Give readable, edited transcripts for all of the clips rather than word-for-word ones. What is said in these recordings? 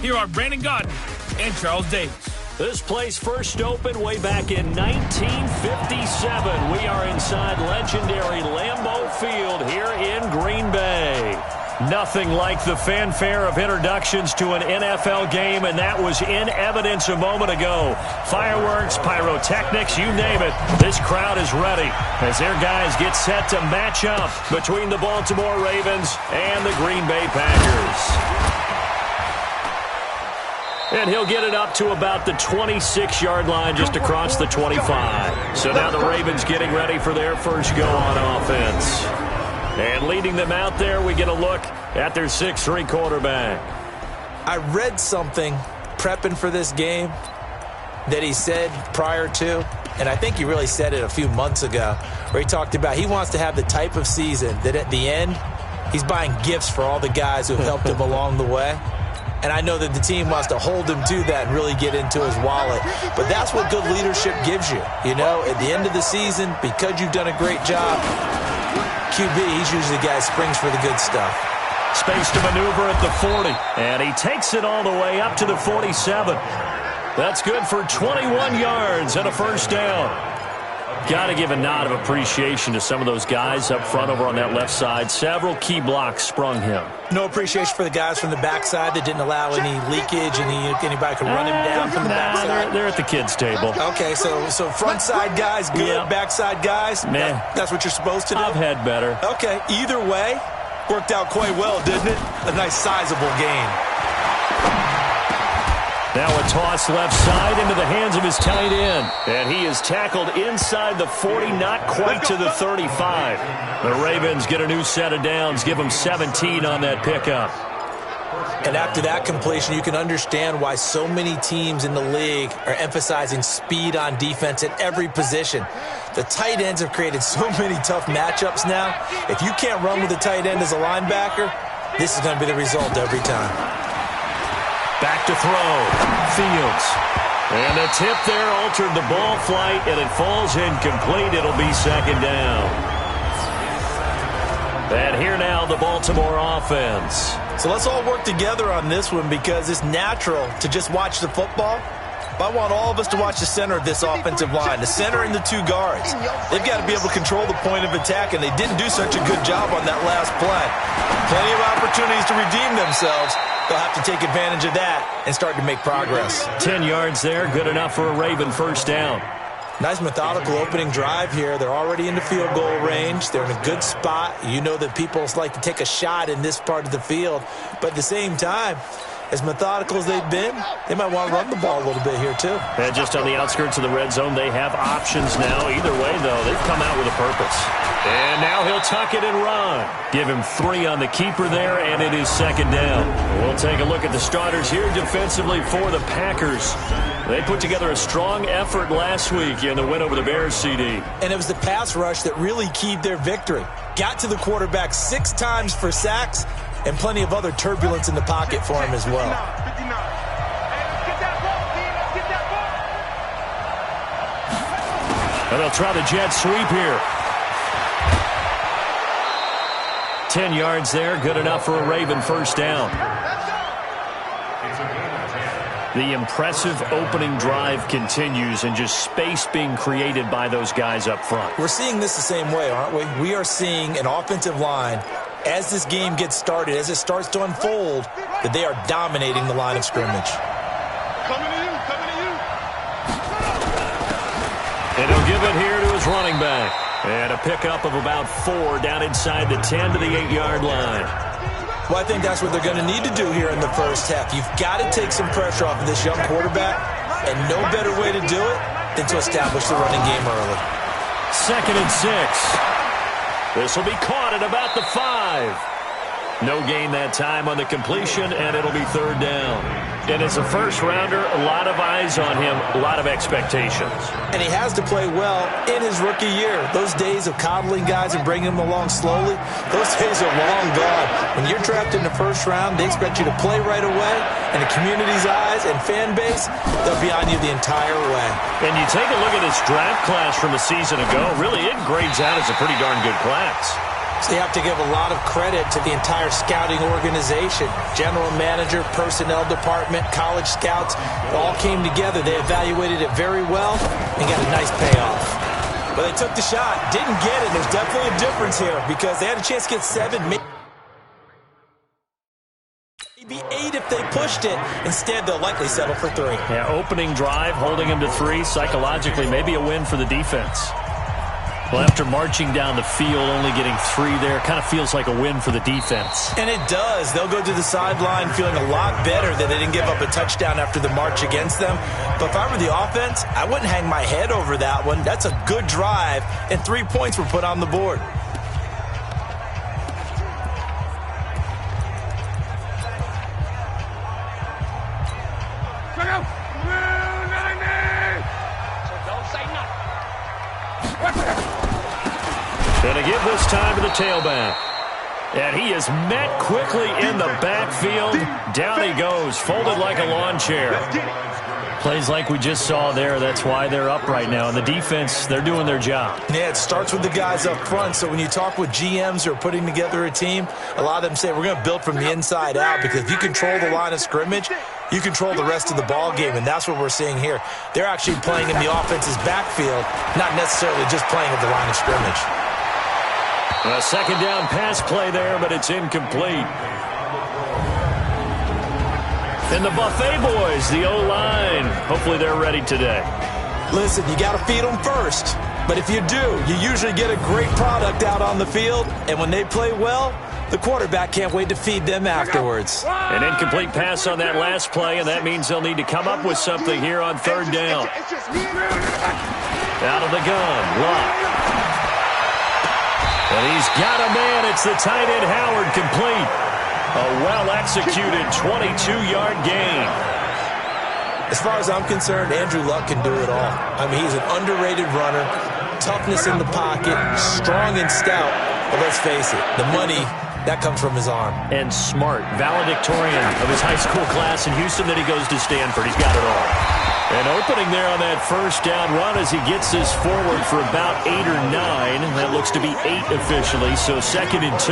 Here are Brandon Gaudin and Charles Davis. This place first opened way back in 1957. We are inside legendary Lambeau Field here in Green Bay. Nothing like the fanfare of introductions to an NFL game, and that was in evidence a moment ago. Fireworks, pyrotechnics, you name it. This crowd is ready as their guys get set to match up between the Baltimore Ravens and the Green Bay Packers. And he'll get it up to about the 26-yard line just across the 25. So now the Ravens getting ready for their first go on offense. And leading them out there, we get a look at their 6'3" quarterback. I read something prepping for this game that he said prior to, and I think he really said it a few months ago, where he talked about he wants to have the type of season that at the end, he's buying gifts for all the guys who have helped him along the way. And I know that the team wants to hold him to that and really get into his wallet. But that's what good leadership gives you. You know, at the end of the season, because you've done a great job, QB, he's usually the guy who springs for the good stuff. Space to maneuver at the 40. And he takes it all the way up to the 47. That's good for 21 yards and a first down. Got to give a nod of appreciation to some of those guys up front over on that left side. Several key blocks sprung him. No appreciation for the guys from the backside that didn't allow any leakage, and anybody could run him down from the backside. They're at the kids' table. Okay, so front side guys, good. Yep. Backside guys, that's what you're supposed to do? I've had better. Okay, either way, worked out quite well, didn't it? A nice sizable gain. Now a toss left side into the hands of his tight end. And he is tackled inside the 40, not quite to the 35. The Ravens get a new set of downs, give them 17 on that pickup. And after that completion, you can understand why so many teams in the league are emphasizing speed on defense at every position. The tight ends have created so many tough matchups now. If you can't run with a tight end as a linebacker, this is going to be the result every time. Back to throw. Fields. And a tip there altered the ball flight, and it falls incomplete. It'll be second down. And here now the Baltimore offense. So let's all work together on this one because it's natural to just watch the football. But I want all of us to watch the center of this offensive line, the center and the two guards. They've got to be able to control the point of attack, and they didn't do such a good job on that last play. Plenty of opportunities to redeem themselves. They'll have to take advantage of that and start to make progress. 10 yards there, good enough for a Raven first down. Nice methodical opening drive here. They're already in the field goal range. They're in a good spot. You know that people like to take a shot in this part of the field. But at the same time, as methodical as they've been, they might want to run the ball a little bit here too. And just on the outskirts of the red zone, they have options now. Either way, though, they've come out with a purpose. And now he'll tuck it and run. Give him 3 on the keeper there, and it is second down. We'll take a look at the starters here defensively for the Packers. They put together a strong effort last week in the win over the Bears, CD. And it was the pass rush that really keyed their victory. Got to the quarterback 6 times for sacks, and plenty of other turbulence in the pocket for him as well. And they'll try the jet sweep here. 10 yards there, good enough for a Raven first down. The impressive opening drive continues, and just space being created by those guys up front. We're seeing this the same way, aren't we? We are seeing an offensive line, as this game gets started, as it starts to unfold, that they are dominating the line of scrimmage. And he'll give it here to his running back. And a pickup of about 4 down inside the 10 to the 8-yard line. Well, I think that's what they're going to need to do here in the first half. You've got to take some pressure off of this young quarterback, and no better way to do it than to establish the running game early. 2nd and 6. This will be caught at about the 5. No gain that time on the completion, and it'll be 3rd down. And as a first-rounder, a lot of eyes on him, a lot of expectations. And he has to play well in his rookie year. Those days of coddling guys and bringing them along slowly, those days are long gone. When you're drafted in the first round, they expect you to play right away, and the community's eyes and fan base, they'll be on you the entire way. And you take a look at this draft class from a season ago, really it grades out as a pretty darn good class. So you have to give a lot of credit to the entire scouting organization. General manager, personnel department, college scouts, it all came together. They evaluated it very well and got a nice payoff. But they took the shot, didn't get it. There's definitely a difference here because they had a chance to get 7, maybe 8 if they pushed it. Instead, they'll likely settle for 3. Yeah, opening drive, holding them to 3. Psychologically, maybe a win for the defense. Well, after marching down the field, only getting 3 there, kind of feels like a win for the defense. And it does. They'll go to the sideline feeling a lot better that they didn't give up a touchdown after the march against them. But if I were the offense, I wouldn't hang my head over that one. That's a good drive, and 3 points were put on the board. Going to give this time to the tailback. And he is met quickly in the backfield. Down he goes, folded like a lawn chair. Plays like we just saw there. That's why they're up right now. And the defense, they're doing their job. Yeah, it starts with the guys up front. So when you talk with GMs who are putting together a team, a lot of them say we're going to build from the inside out because if you control the line of scrimmage, you control the rest of the ball game, and that's what we're seeing here. They're actually playing in the offense's backfield, not necessarily just playing at the line of scrimmage. A second down pass play there, but it's incomplete. And the Buffet boys, the O-line, hopefully they're ready today. Listen, you got to feed them first. But if you do, you usually get a great product out on the field, and when they play well, the quarterback can't wait to feed them afterwards. An incomplete pass on that last play, and that means they'll need to come up with something here on third down. Out of the gun, Locke. And he's got a man. It's the tight end, Howard, complete. A well-executed 22-yard gain. As far as I'm concerned, Andrew Luck can do it all. I mean, he's an underrated runner, toughness in the pocket, strong and stout. But let's face it, the money, that comes from his arm. And smart, valedictorian of his high school class in Houston, then he goes to Stanford. He's got it all. And opening there on that first down run as he gets this forward for about 8 or 9. That looks to be 8 officially, so 2nd and 2.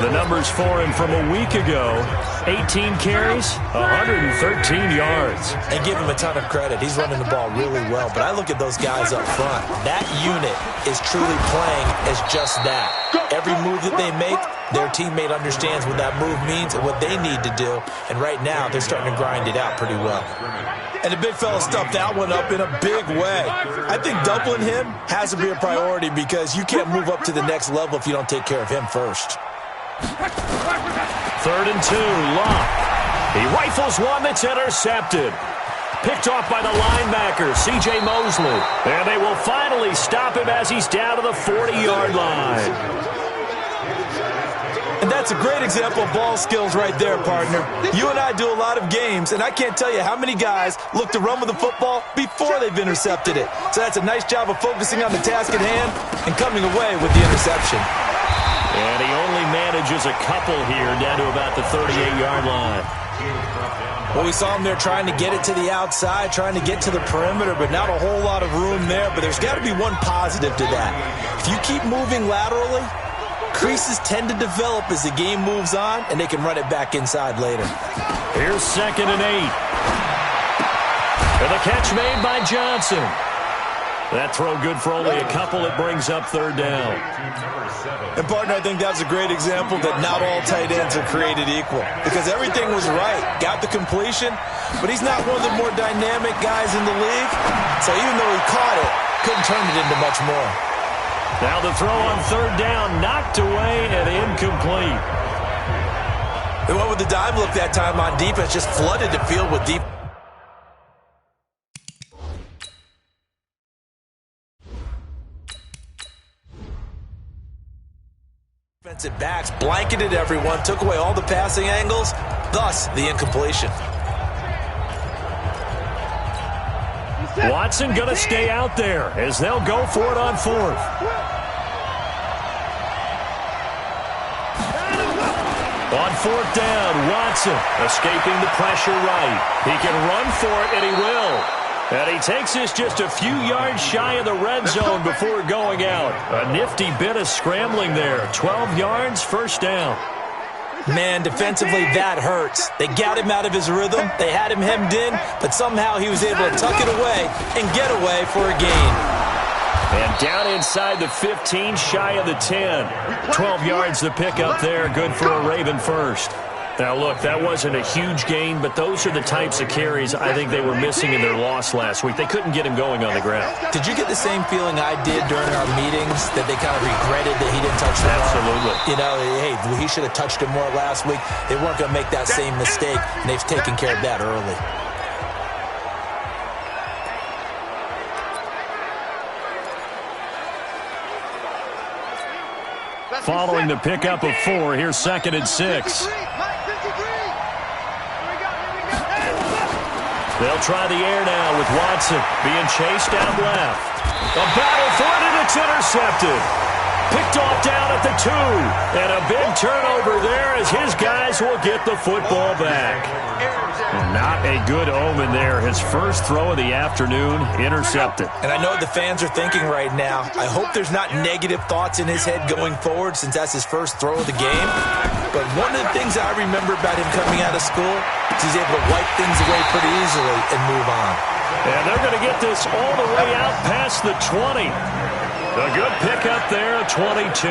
The numbers for him from a week ago, 18 carries, 113 yards. And give him a ton of credit. He's running the ball really well. But I look at those guys up front. That unit is truly playing as just that. Every move that they make, their teammate understands what that move means and what they need to do. And right now, they're starting to grind it out pretty well. And the big fella stuffed that one up in a big way. I think doubling him has to be a priority because you can't move up to the next level if you don't take care of him first. 3rd and 2, Locke. He rifles one that's intercepted. Picked off by the linebacker, C.J. Mosley. And they will finally stop him as he's down to the 40-yard line. And that's a great example of ball skills right there, partner. You and I do a lot of games, and I can't tell you how many guys look to run with the football before they've intercepted it. So that's a nice job of focusing on the task at hand and coming away with the interception. And he only manages a couple here down to about the 38-yard line. Well, we saw him there trying to get it to the outside, trying to get to the perimeter, but not a whole lot of room there. But there's got to be one positive to that. If you keep moving laterally, creases tend to develop as the game moves on, and they can run it back inside later. Here's 2nd and 8. And the catch made by Johnson. That throw good for only a couple. It brings up 3rd down. And, partner, I think that's a great example that not all tight ends are created equal because everything was right. Got the completion, but he's not one of the more dynamic guys in the league. So even though he caught it, couldn't turn it into much more. Now the throw on 3rd down, knocked away and incomplete. They went with the dime look that time on defense, just flooded the field with deep. Defensive backs blanketed everyone, took away all the passing angles, thus the incompletion. Watson going to stay out there as they'll go for it on 4th. On 4th down, Watson escaping the pressure right. He can run for it, and he will. And he takes this just a few yards shy of the red zone before going out. A nifty bit of scrambling there. 12 yards, first down. Man, defensively, that hurts. They got him out of his rhythm. They had him hemmed in, but somehow he was able to tuck it away and get away for a gain. And down inside the 15, shy of the 10. 12 yards to pick up there. Good for a Raven first. Now, look, that wasn't a huge gain, but those are the types of carries I think they were missing in their loss last week. They couldn't get him going on the ground. Did you get the same feeling I did during our meetings, that they kind of regretted that he didn't touch the ball? Absolutely. You know, hey, he should have touched it more last week. They weren't going to make that same mistake, and they've taken care of that early. Following the pickup of 4, here's 2nd and 6. They'll try the air now with Watson being chased out left. A battle for it, and it's intercepted. Picked off down at the 2. And a big turnover there as his guys will get the football back. Not a good omen there. His first throw of the afternoon, intercepted. And I know what the fans are thinking right now. I hope there's not negative thoughts in his head going forward, since that's his first throw of the game. But one of the things I remember about him coming out of school is he's able to wipe things away pretty easily and move on. And they're going to get this all the way out past the 20. A good pickup there, 22.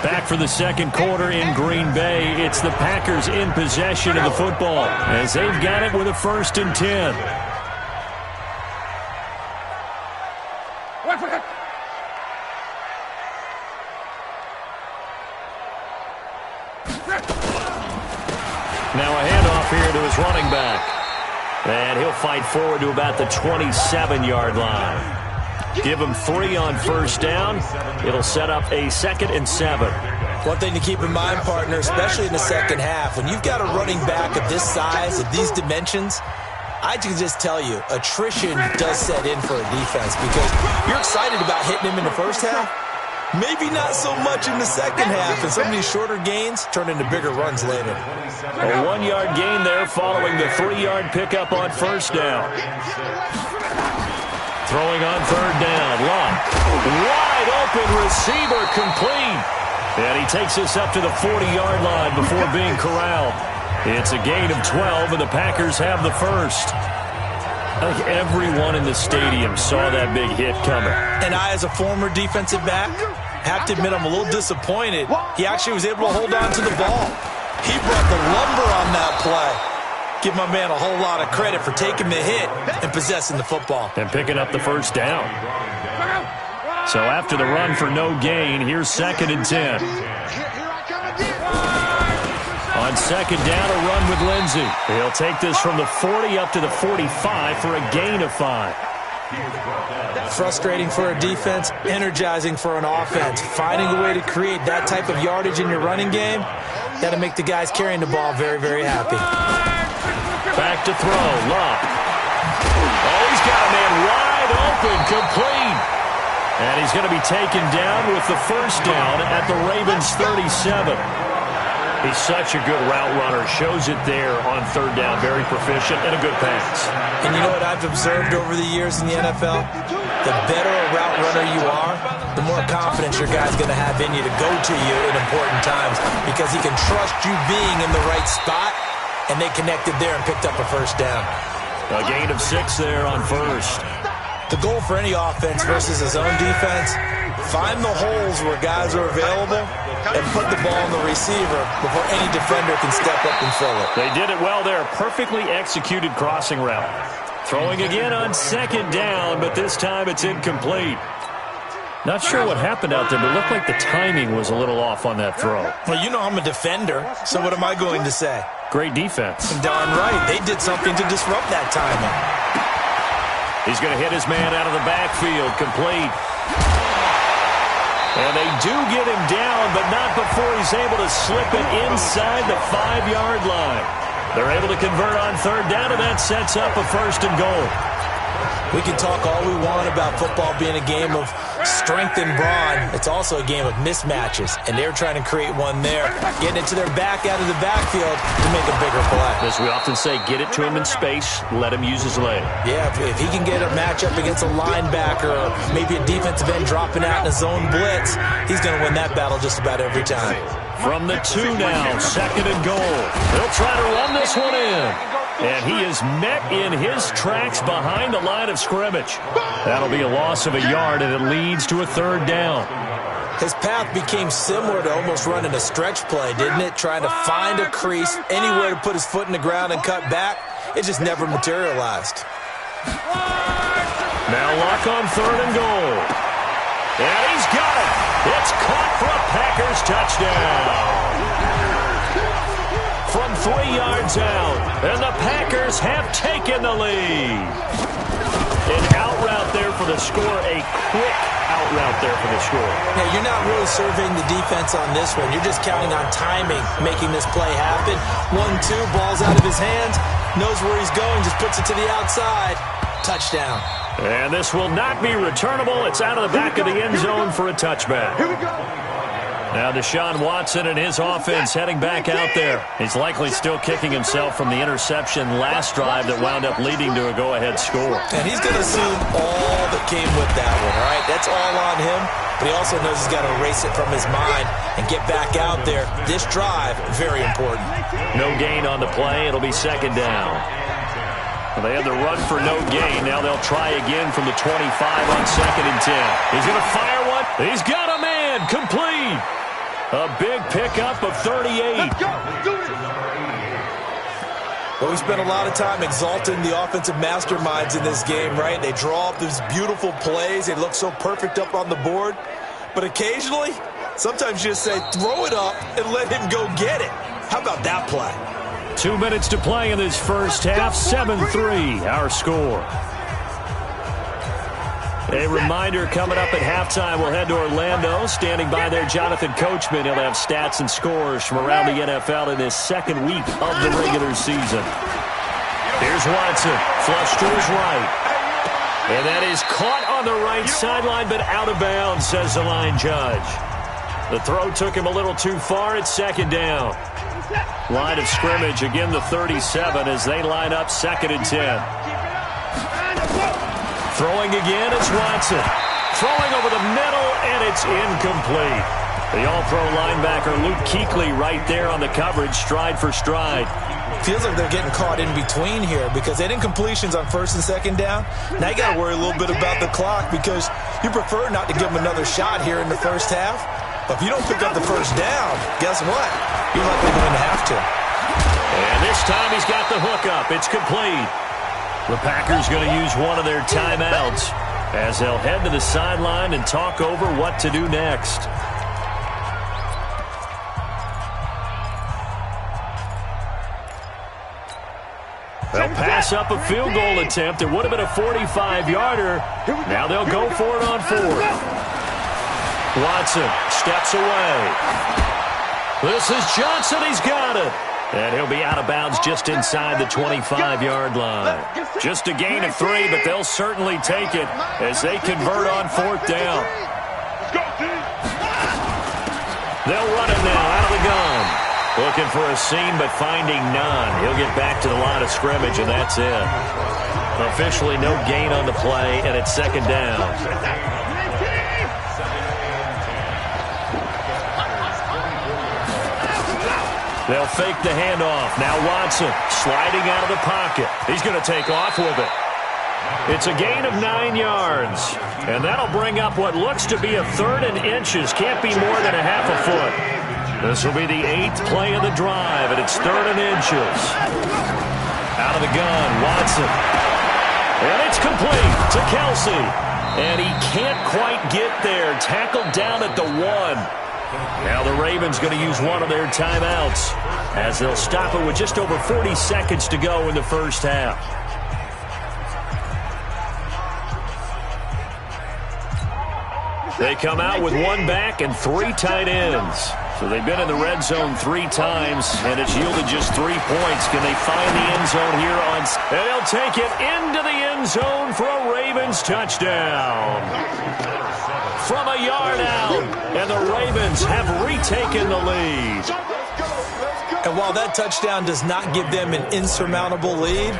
Back for the second quarter in Green Bay. It's the Packers in possession of the football as they've got it with a 1st and 10. Now a handoff here to his running back. And he'll fight forward to about the 27-yard line. Give him 3 on first down. It'll set up a 2nd and 7. One thing to keep in mind, partner, especially in the second half, when you've got a running back of this size, of these dimensions, I can just tell you, attrition does set in for a defense, because you're excited about hitting him in the first half. Maybe not so much in the second half, and some of these shorter gains turn into bigger runs later. A 1-yard gain there following the 3-yard pickup on first down. Throwing on third down. Locke. Wide open receiver, complete. And he takes this up to the 40-yard line before being corralled. It's a gain of 12, and the Packers have the first. I think everyone in the stadium saw that big hit coming. And I, as a former defensive back, have to admit I'm a little disappointed. He actually was able to hold on to the ball. He brought the lumber on that play. Give my man a whole lot of credit for taking the hit and possessing the football. And picking up the first down. So after the run for no gain, here's 2nd and 10. On second down, a run with Lindsey. He'll take this from the 40 up to the 45 for a gain of 5. Frustrating for a defense, energizing for an offense. Finding a way to create that type of yardage in your running game, that'll make the guys carrying the ball very, very happy. Back to throw, Locke. Oh, he's got a man wide open, complete. And he's going to be taken down with the first down at the Ravens' 37. He's such a good route runner. Shows it there on third down. Very proficient and a good pass. And you know what I've observed over the years in the NFL? The better a route runner you are, the more confidence your guy's going to have in you to go to you in important times, because he can trust you being in the right spot. And they connected there and picked up a first down. A gain of 6 there on first. The goal for any offense versus his own defense, find the holes where guys are available and put the ball on the receiver before any defender can step up and fill it. They did it well there. Perfectly executed crossing route. Throwing again on second down, but this time it's incomplete. Not sure what happened out there, but it looked like the timing was a little off on that throw. Well, you know I'm a defender, so what am I going to say? Great defense. Darn right. They did something to disrupt that timing. He's going to hit his man out of the backfield. Complete. And they do get him down, but not before he's able to slip it inside the 5-yard line. They're able to convert on third down, and that sets up a 1st and goal. We can talk all we want about football being a game of strength and brawn. It's also a game of mismatches, and they're trying to create one there, getting it to their back out of the backfield to make a bigger play. As we often say, get it to him in space, let him use his leg. Yeah, if he can get a matchup against a linebacker or maybe a defensive end dropping out in a zone blitz, he's going to win that battle just about every time. From the 2 now, 2nd and goal. They'll try to run this one in. And he is met in his tracks behind the line of scrimmage. That'll be a loss of a yard, and it leads to a 3rd down. His path became similar to almost running a stretch play, didn't it? Trying to find a crease, anywhere to put his foot in the ground and cut back. It just never materialized. Now Luck on 3rd and goal. And he's got it. It's caught for a Packers touchdown. From 3 yards out, and the Packers have taken the lead. An out route there for the score, a quick out route there for the score. Yeah, you're not really surveying the defense on this one. You're just counting on timing, making this play happen. 1-2, ball's out of his hands, knows where he's going, just puts it to the outside. Touchdown. And this will not be returnable. It's out of the back of the end zone for a touchback. Here we go. Now Deshaun Watson and his offense heading back out there. He's likely still kicking himself from the interception last drive that wound up leading to a go-ahead score. And he's going to assume all that came with that one, all right? That's all on him, but he also knows he's got to erase it from his mind and get back out there. This drive, very important. No gain on the play. It'll be 2nd down. Well, they had the run for no gain. Now they'll try again from the 25 on 2nd and 10. He's going to fire one. He's got a man. Complete. A big pickup of 38. Let's go. Do it. Well, we spent a lot of time exalting the offensive masterminds in this game, right? They draw up these beautiful plays. They look so perfect up on the board. But occasionally, sometimes you just say, throw it up and let him go get it. How about that play? 2 minutes to play in this first half. 7-3, our score. A reminder, coming up at halftime, we'll head to Orlando. Standing by there, Jonathan Coachman. He'll have stats and scores from around the NFL in this 2nd week of the regular season. Here's Watson, flush to his right. And that is caught on the right sideline, but out of bounds, says the line judge. The throw took him a little too far. It's 2nd down. Line of scrimmage, again the 37 as they line up 2nd and 10. Throwing again, it's Watson. Throwing over the middle, and it's incomplete. The all-pro linebacker Luke Kuechly right there on the coverage, stride for stride. Feels like they're getting caught in between here because they had incompletions on 1st and 2nd down. Now you got to worry a little bit about the clock because you prefer not to give them another shot here in the first half. But if you don't pick up the 1st down, guess what? You're likely going to have to. And this time he's got the hookup. It's complete. The Packers going to use one of their timeouts as they'll head to the sideline and talk over what to do next. They'll pass up a field goal attempt. It would have been a 45-yarder. Now they'll go for it on 4th. Watson steps away. This is Johnson. He's got it. And he'll be out of bounds just inside the 25-yard line. Just a gain of 3, but they'll certainly take it as they convert on 4th down. They'll run it now out of the gun. Looking for a seam, but finding none. He'll get back to the line of scrimmage, and that's it. Officially no gain on the play, and it's 2nd down. They'll fake the handoff. Now Watson sliding out of the pocket. He's going to take off with it. It's a gain of 9 yards. And that'll bring up what looks to be a 3rd and inches. Can't be more than a half a foot. This will be the 8th play of the drive, and it's 3rd and inches. Out of the gun, Watson. And it's complete to Kelsey. And he can't quite get there. Tackled down at the 1. Now the Ravens going to use one of their timeouts as they'll stop it with just over 40 seconds to go in the first half. They come out with 1 back and 3 tight ends. So they've been in the red zone 3 times, and it's yielded just 3 points. Can they find the end zone here on... And they'll take it into the end zone for a Ravens touchdown. from a yard out. And the Ravens have retaken the lead. And while that touchdown does not give them an insurmountable lead,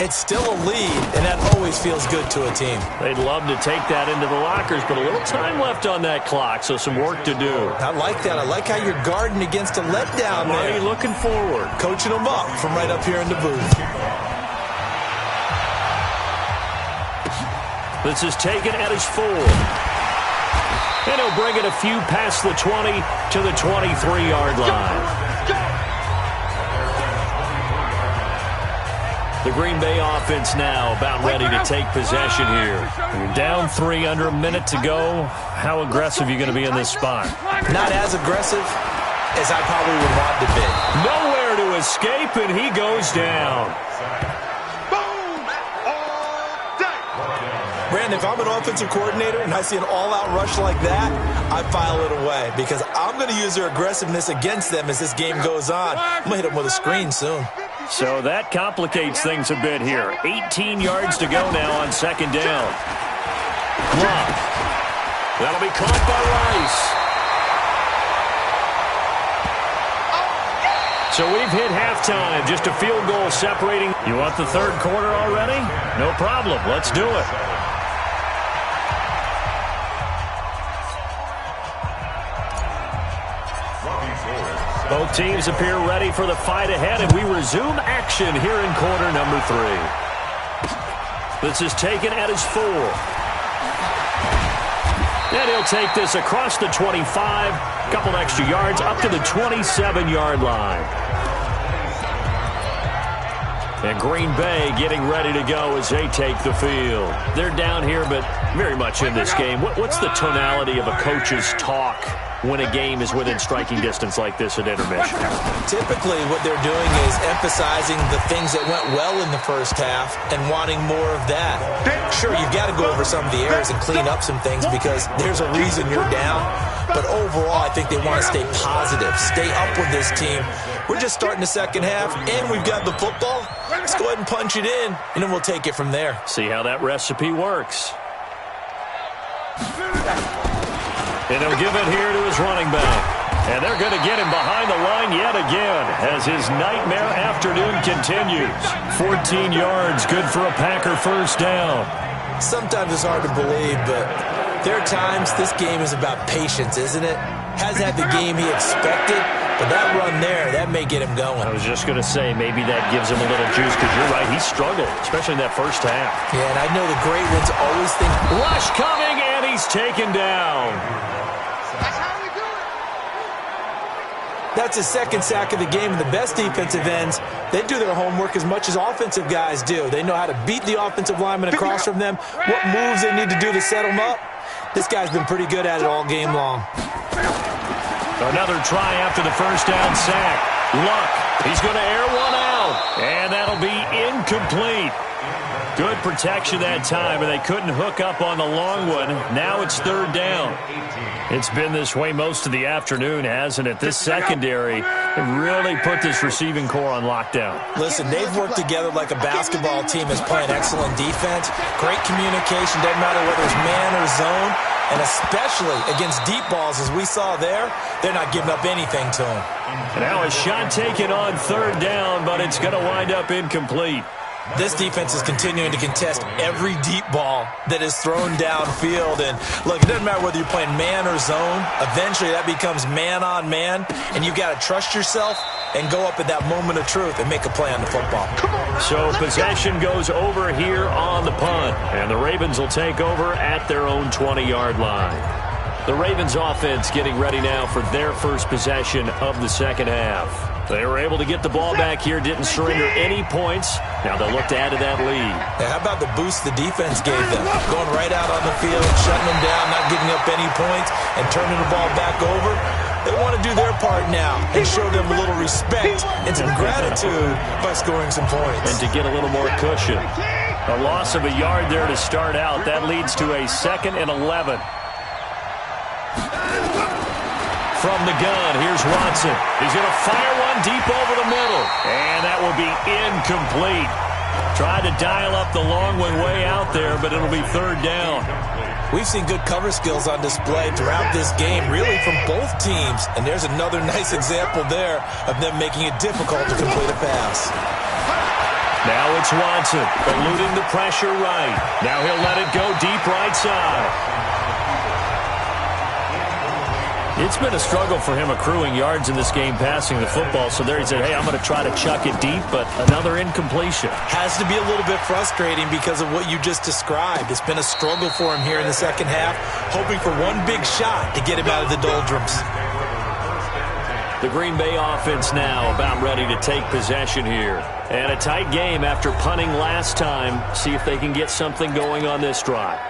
it's still a lead, and that always feels good to a team. They'd love to take that into the lockers, but a little time left on that clock, so some work to do. I like that. I like how you're guarding against a letdown there. Already looking forward. Coaching them up from right up here in the booth. This is taken at his 4. And he'll bring it a few past the 20 to the 23-yard line. The Green Bay offense now about ready to take possession here. You're down 3, under a minute to go. How aggressive are you going to be in this spot? Not as aggressive as I probably would want to be. Nowhere to escape, and he goes down. Brandon, if I'm an offensive coordinator and I see an all-out rush like that, I file it away because I'm going to use their aggressiveness against them as this game goes on. I'm going to hit them with a screen soon. So that complicates things a bit here. 18 yards to go now on second down. Love. That'll be caught by Rice. So we've hit halftime. Just a field goal separating. You want the third quarter already? No problem. Let's do it. Both teams appear ready for the fight ahead, and we resume action here in quarter number 3. This is taken at his 4. And he'll take this across the 25, a couple extra yards, up to the 27-yard line. And Green Bay getting ready to go as they take the field. They're down here, but very much in this game. What's the tonality of a coach's talk when a game is within striking distance like this at intermission? Typically, what they're doing is emphasizing the things that went well in the first half and wanting more of that. Sure, you've got to go over some of the errors and clean up some things because there's a reason you're down. But overall, I think they want to stay positive, stay up with this team. We're just starting the second half, and we've got the football. Let's go ahead and punch it in, and then we'll take it from there. See how that recipe works. And he'll give it here to his running back. And they're going to get him behind the line yet again as his nightmare afternoon continues. 14 yards, good for a Packer first down. Sometimes it's hard to believe, but there are times this game is about patience, isn't it? Hasn't had the game he expected, but that run there, that may get him going. I was just going to say, maybe that gives him a little juice, because you're right, he struggled, especially in that first half. Yeah, and I know the great ones always think, rush coming, and he's taken down. That's his second sack of the game, and the best defensive ends, they do their homework as much as offensive guys do. They know how to beat the offensive lineman across from them, what moves they need to do to set them up. This guy's been pretty good at it all game long. Another try after the first down sack. Luck, he's going to air one out, and that'll be incomplete. Good protection that time, and they couldn't hook up on the long one. Now it's third down. It's been this way most of the afternoon, hasn't it? This secondary really put this receiving core on lockdown. Listen, they've worked together like a basketball team is playing excellent defense. Great communication, doesn't matter whether it's man or zone, and especially against deep balls as we saw there, they're not giving up anything to them. Now a shot taken on third down, but it's going to wind up incomplete. This defense is continuing to contest every deep ball that is thrown downfield. And, look, it doesn't matter whether you're playing man or zone. Eventually, that becomes man-on-man, and you've got to trust yourself and go up at that moment of truth and make a play on the football. So possession goes over here on the punt, and the Ravens will take over at their own 20-yard line. The Ravens offense getting ready now for their first possession of the second half. They were able to get the ball back here, didn't surrender any points. Now they'll look to add to that lead. Yeah, how about the boost the defense gave them? Going right out on the field, shutting them down, not giving up any points, and turning the ball back over. They want to do their part now and show them a little respect and some gratitude by scoring some points. And to get a little more cushion. A loss of a yard there to start out. That leads to a 2nd and 11. From the gun, here's Watson. He's going to fire one deep over the middle. And that will be incomplete. Tried to dial up the long one way out there, but it'll be third down. We've seen good cover skills on display throughout this game, really from both teams. And there's another nice example there of them making it difficult to complete a pass. Now it's Watson, eluding the pressure right. Now he'll let it go deep right side. It's been a struggle for him accruing yards in this game passing the football. So there he said, hey, I'm going to try to chuck it deep, but another incompletion. Has to be a little bit frustrating because of what you just described. It's been a struggle for him here in the second half, hoping for one big shot to get him out of the doldrums. The Green Bay offense now about ready to take possession here. And a tight game after punting last time. See if they can get something going on this drive.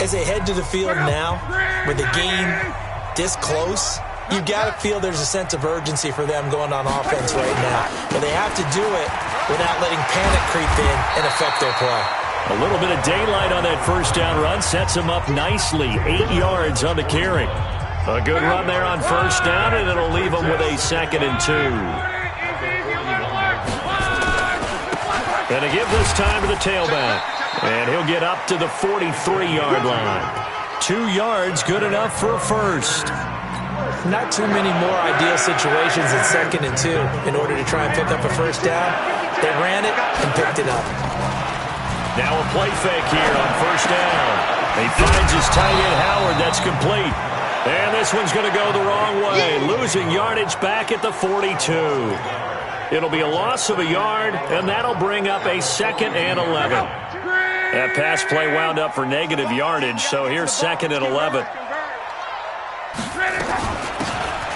As they head to the field now, with the game this close, you've got to feel there's a sense of urgency for them going on offense right now. But they have to do it without letting panic creep in and affect their play. A little bit of daylight on that first down run sets them up nicely. 8 yards on the carry. A good run there on first down, and it'll leave them with a 2nd and 2. And a give this time to the tailback. And he'll get up to the 43-yard line. 2 yards, good enough for a first. Not too many more ideal situations in 2nd and 2 in order to try and pick up a first down. They ran it and picked it up. Now a play fake here on first down. He finds his tight end Howard. That's complete. And this one's going to go the wrong way, losing yardage back at the 42. It'll be a loss of a yard, and that'll bring up a 2nd and 11. That pass play wound up for negative yardage, so here's 2nd and 11.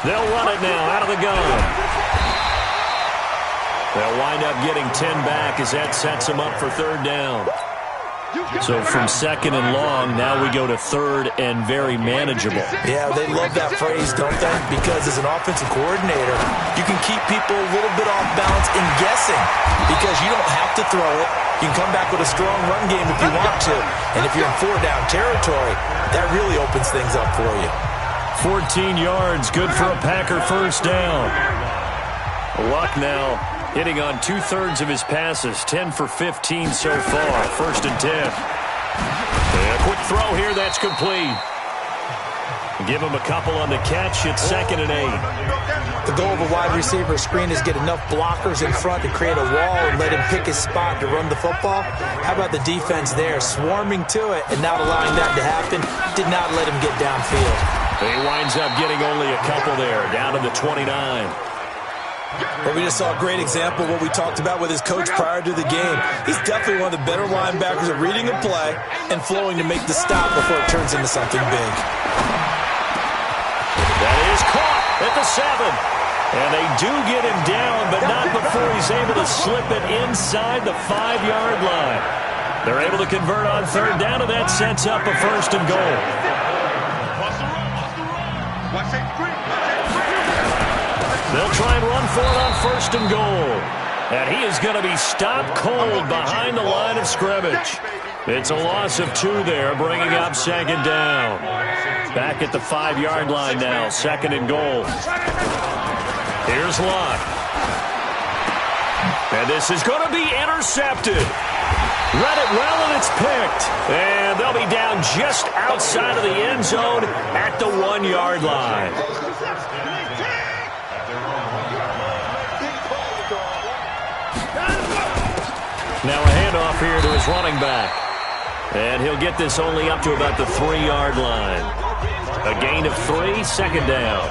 They'll run it now out of the gun. They'll wind up getting 10 back as that sets them up for third down. So from 2nd and long, now we go to 3rd and very manageable. Yeah, they love that phrase, don't they? Because as an offensive coordinator, you can keep people a little bit off balance in guessing because you don't have to throw it. You can come back with a strong run game if you want to. And if you're in 4-down territory, that really opens things up for you. 14 yards, good for a Packer first down. Luck now hitting on 2/3 of his passes, 10 for 15 so far, 1st and 10. And a quick throw here, that's complete. Give him a couple on the catch, it's 2nd and 8. The goal of a wide receiver screen is get enough blockers in front to create a wall and let him pick his spot to run the football. How about the defense there, swarming to it and not allowing that to happen? Did not let him get downfield. He winds up getting only a couple there, down to the 29. Well, we just saw a great example of what we talked about with his coach prior to the game. He's definitely one of the better linebackers at reading a play and flowing to make the stop before it turns into something big. That is caught at the 7. And they do get him down, but not before he's able to slip it inside the 5-yard line. They're able to convert on third down, and that sets up a 1st and goal. They'll try and run for it on 1st and goal. And he is going to be stopped cold behind the line of scrimmage. It's a loss of 2 there, bringing up 2nd down. Back at the 5-yard line now, 2nd and goal. Here's Luck. And this is going to be intercepted. Read it well, and it's picked. And they'll be down just outside of the end zone at the 1-yard line. Now a handoff here to his running back. And he'll get this only up to about the 3-yard line. A gain of 3, 2nd down.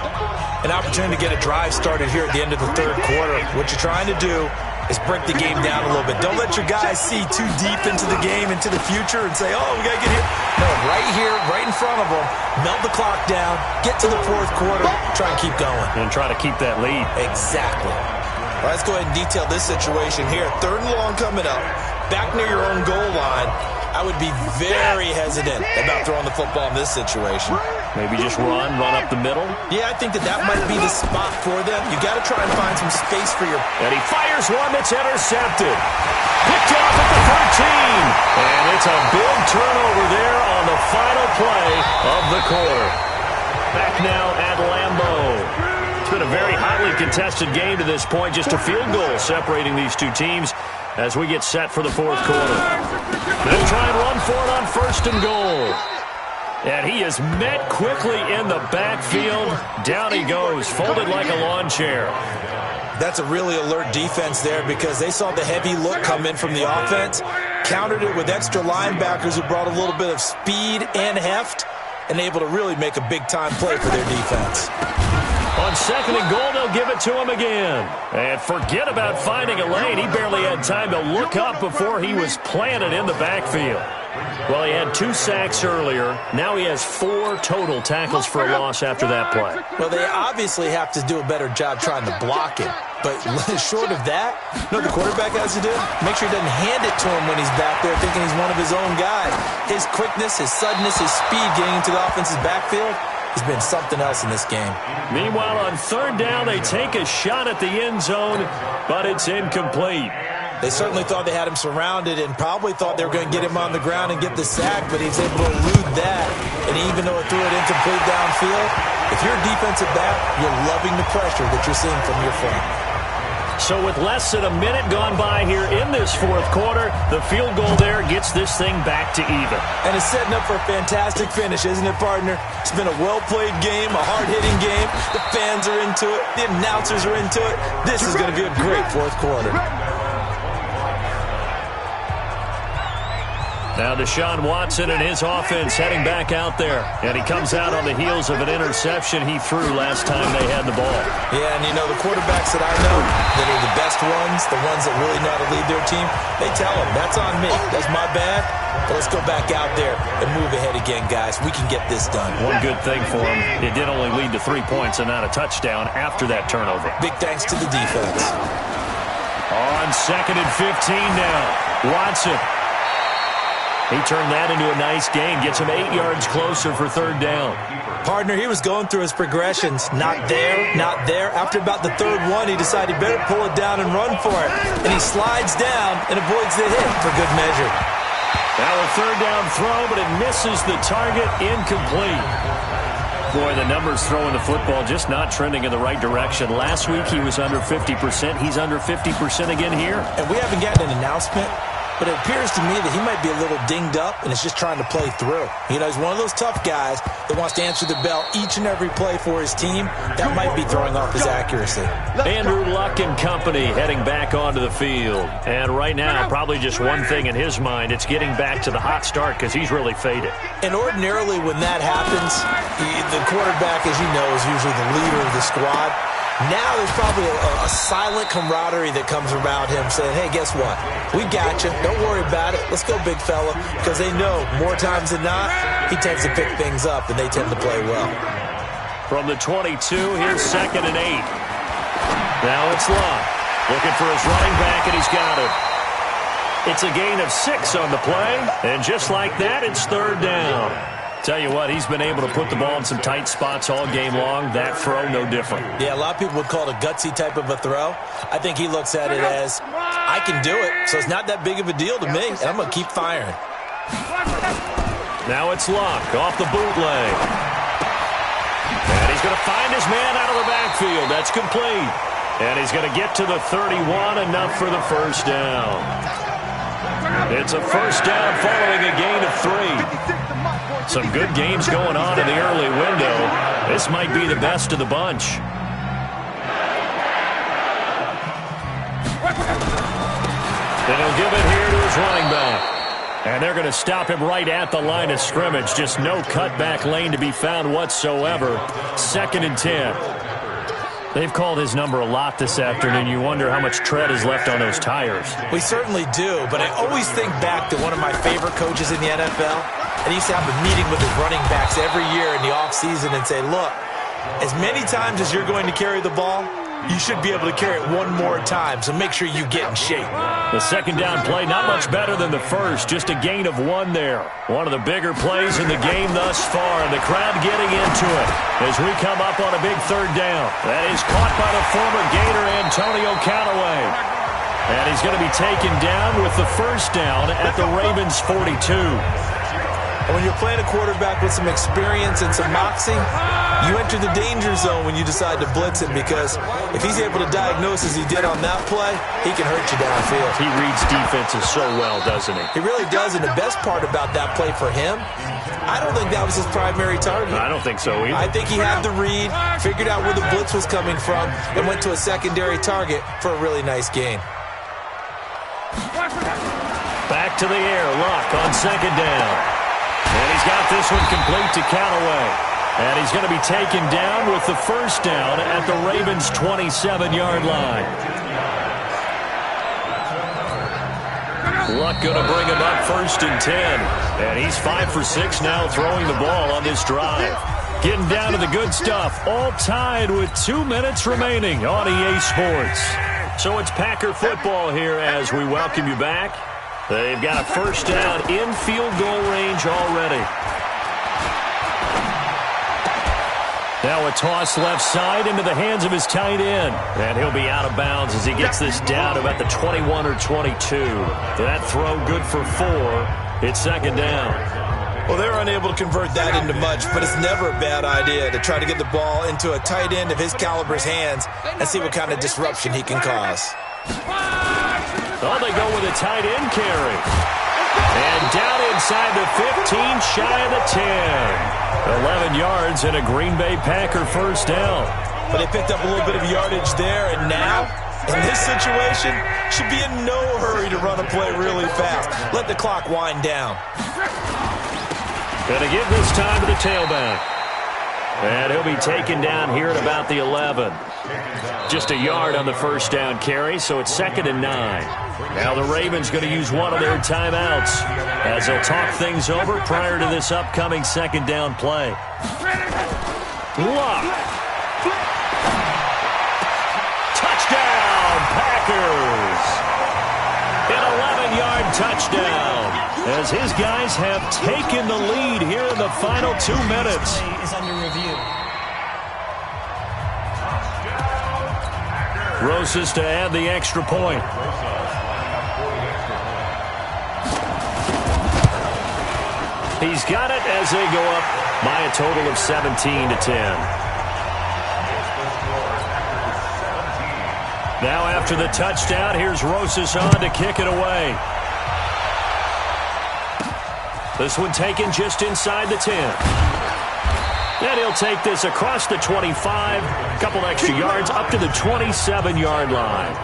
An opportunity to get a drive started here at the end of the 3rd quarter. What you're trying to do is break the game down a little bit. Don't let your guys see too deep into the game, into the future, and say, oh, we got to get here. No, right here, right in front of them, melt the clock down, get to the 4th quarter, try and keep going. And try to keep that lead. Exactly. All right, let's go ahead and detail this situation here. 3rd and long coming up, back near your own goal line. I would be very hesitant about throwing the football in this situation. Maybe just run up the middle? Yeah, I think that might be the spot for them. You got to try and find some space for your... And he fires one that's intercepted. Picked off at the 13. And it's a big turnover there on the final play of the quarter. Back now at Lambeau. It's been a very highly contested game to this point. Just a field goal separating these two teams. as we get set for the fourth quarter. They'll try and run for it on 1st and goal. And he is met quickly in the backfield. Down he goes, folded like a lawn chair. That's a really alert defense there because they saw the heavy look come in from the offense, countered it with extra linebackers who brought a little bit of speed and heft, and able to really make a big-time play for their defense. On 2nd and goal, they'll give it to him again. And forget about finding a lane. He barely had time to look up before he was planted in the backfield. Well, he had 2 sacks earlier. Now he has 4 total tackles for a loss after that play. Well, they obviously have to do a better job trying to block him. But short of that, you know what the quarterback has to do? Make sure he doesn't hand it to him when he's back there thinking he's one of his own guys. His quickness, his suddenness, his speed getting into the offense's backfield has been something else in this game. Meanwhile, on 3rd down, they take a shot at the end zone, but it's incomplete. They certainly thought they had him surrounded and probably thought they were going to get him on the ground and get the sack, but he was able to elude that. And even though it threw it incomplete downfield, if you're a defensive back, you're loving the pressure that you're seeing from your front. So with less than a minute gone by here in this 4th quarter, the field goal there gets this thing back to even. And it's setting up for a fantastic finish, isn't it, partner? It's been a well-played game, a hard-hitting game. The fans are into it. The announcers are into it. This is going to be a great 4th quarter. Now Deshaun Watson and his offense heading back out there. And he comes out on the heels of an interception he threw last time they had the ball. Yeah, and you know, the quarterbacks that I know that are the best ones, the ones that really know how to lead their team, they tell them, that's on me. That's my bad. But let's go back out there and move ahead again, guys. We can get this done. One good thing for him, it did only lead to 3 points and not a touchdown after that turnover. Big thanks to the defense. On 2nd and 15 now, Watson. He turned that into a nice gain, gets him 8 yards closer for 3rd down. Partner, he was going through his progressions. Not there, not there. After about the 3rd one, he decided he better pull it down and run for it. And he slides down and avoids the hit for good measure. Now a 3rd down throw, but it misses the target, incomplete. Boy, the numbers throwing the football just not trending in the right direction. Last week he was under 50%. He's under 50% again here. And we haven't gotten an announcement, but it appears to me that he might be a little dinged up and is just trying to play through. You know, he's one of those tough guys that wants to answer the bell each and every play for his team. That might be throwing off his accuracy. Andrew Luck and company heading back onto the field. And right now, probably just one thing in his mind. It's getting back to the hot start because he's really faded. And ordinarily when that happens, the quarterback, as you know, is usually the leader of the squad. Now there's probably a silent camaraderie that comes around him saying, hey, guess what? We got you. Don't worry about it. Let's go, big fella. Because they know more times than not, he tends to pick things up, and they tend to play well. From the 22, here's 2nd and 8. Now it's Luck. Looking for his running back, and he's got it. It's a gain of 6 on the play. And just like that, it's 3rd down. Tell you what, he's been able to put the ball in some tight spots all game long. That throw, no different. Yeah, a lot of people would call it a gutsy type of a throw. I think he looks at it as, I can do it, so it's not that big of a deal to me, and I'm going to keep firing. Now it's Luck off the bootleg. And he's going to find his man out of the backfield. That's complete. And he's going to get to the 31, enough for the 1st down. It's a 1st down following a gain of 3. Some good games going on in the early window. This might be the best of the bunch. And he'll give it here to his running back. And they're going to stop him right at the line of scrimmage. Just no cutback lane to be found whatsoever. 2nd and 10. They've called his number a lot this afternoon. You wonder how much tread is left on those tires. We certainly do, but I always think back to one of my favorite coaches in the NFL. And he used to have a meeting with his running backs every year in the offseason and say, look, as many times as you're going to carry the ball, you should be able to carry it one more time, so make sure you get in shape. The 2nd down play, not much better than the first, just a gain of 1 there. One of the bigger plays in the game thus far, and the crowd getting into it as we come up on a big 3rd down. That is caught by the former Gator Antonio Callaway. And he's going to be taken down with the 1st down at the Ravens' 42. And when you're playing a quarterback with some experience and some moxie, you enter the danger zone when you decide to blitz him, because if he's able to diagnose as he did on that play, he can hurt you downfield. He reads defenses so well, doesn't he? He really does, and the best part about that play for him, I don't think that was his primary target. I don't think so either. I think he had the read, figured out where the blitz was coming from, and went to a secondary target for a really nice gain. Back to the air, Luck on second down. And he's got this one complete to Callaway. And he's going to be taken down with the first down at the Ravens' 27-yard line. Luck going to bring him up 1st and 10. And he's 5 for 6 now throwing the ball on this drive. Getting down to the good stuff. All tied with 2 minutes remaining on EA Sports. So it's Packer football here as we welcome you back. They've got a first down in field goal range already. Now a toss left side into the hands of his tight end. And he'll be out of bounds as he gets this down about the 21 or 22. That throw good for 4. It's second down. Well, they're unable to convert that into much, but it's never a bad idea to try to get the ball into a tight end of his caliber's hands and see what kind of disruption he can cause. Oh, they go with a tight end carry. And down inside the 15, shy of the 10. 11 yards and a Green Bay Packer first down. But they picked up a little bit of yardage there, and now, in this situation, should be in no hurry to run a play really fast. Let the clock wind down. Going to give this time to the tailback. And he'll be taken down here at about the 11. Just a yard on the first down carry, so it's 2nd and 9. Now the Ravens going to use one of their timeouts as they'll talk things over prior to this upcoming second down play. Luck. Touchdown, Packers. An 11-yard touchdown as his guys have taken the lead here in the final 2 minutes. Is under review. Rosas to add the extra point. He's got it as they go up by a total of 17 to 10. Now after the touchdown, here's Rosas on to kick it away. This one taken just inside the 10. And he'll take this across the 25, a couple extra yards up to the 27-yard line.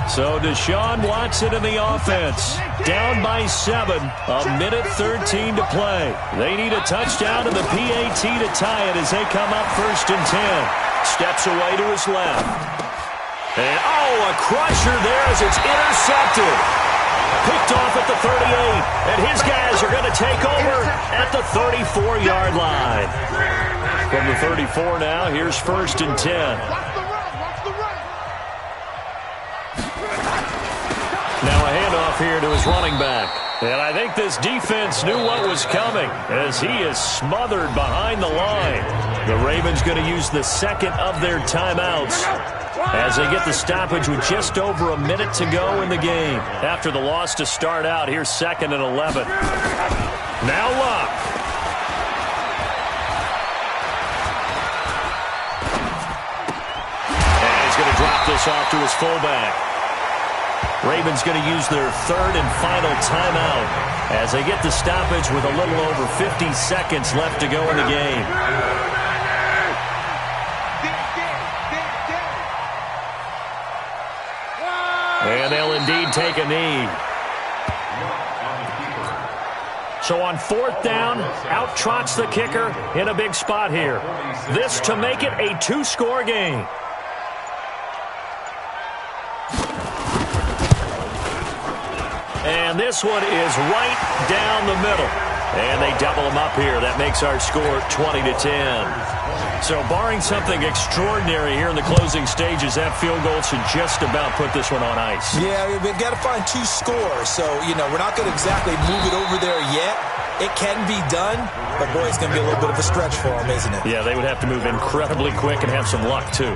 So Deshaun Watson in the offense, down by 7, a minute 13 to play. They need a touchdown and the PAT to tie it as they come up 1st and 10. Steps away to his left. And, a crusher there as it's intercepted. Picked off at the 38, and his guys are going to take over at the 34-yard line. From the 34 now, here's 1st and 10. Now a handoff here to his running back. And I think this defense knew what was coming as he is smothered behind the line. The Ravens going to use the second of their timeouts as they get the stoppage with just over a minute to go in the game. After the loss to start out, here's 2nd and 11. Now Luck. And he's going to drop this off to his fullback. Ravens going to use their 3rd and final timeout as they get the stoppage with a little over 50 seconds left to go in the game. And they'll indeed take a knee. So on 4th down, out trots the kicker in a big spot here. This to make it a 2-score game. And this one is right down the middle. And they double them up here. That makes our score 20 to 10. So barring something extraordinary here in the closing stages, that field goal should just about put this one on ice. Yeah, we've got to find 2 scores. So, we're not going to exactly move it over there yet. It can be done, but boy, it's going to be a little bit of a stretch for them, isn't it? Yeah, they would have to move incredibly quick and have some luck, too.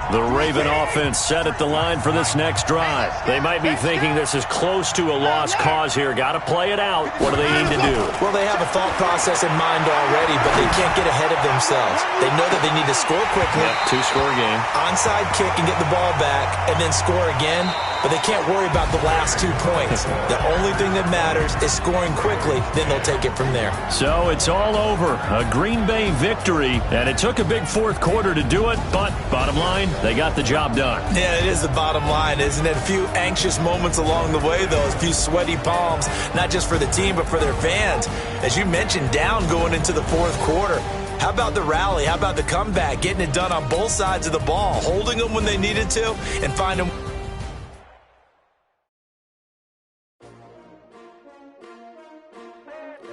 The Raven offense set at the line for this next drive. They might be thinking this is close to a lost cause here. Got to play it out. What do they need to do? Well, they have a thought process in mind already, but they can't get ahead of themselves. They know that they need to score quickly. Yep, two-score game. Onside kick and get the ball back, and then score again. But they can't worry about the last 2 points. The only thing that matters is scoring quickly. Then they'll take it from there. So it's all over. A Green Bay victory, and it took a big fourth quarter to do it, but bottom line, they got the job done. Yeah, it is the bottom line, isn't it? A few anxious moments along the way, though. A few sweaty palms, not just for the team, but for their fans. As you mentioned, down going into the fourth quarter. How about the rally? How about the comeback? Getting it done on both sides of the ball, holding them when they needed to, and finding...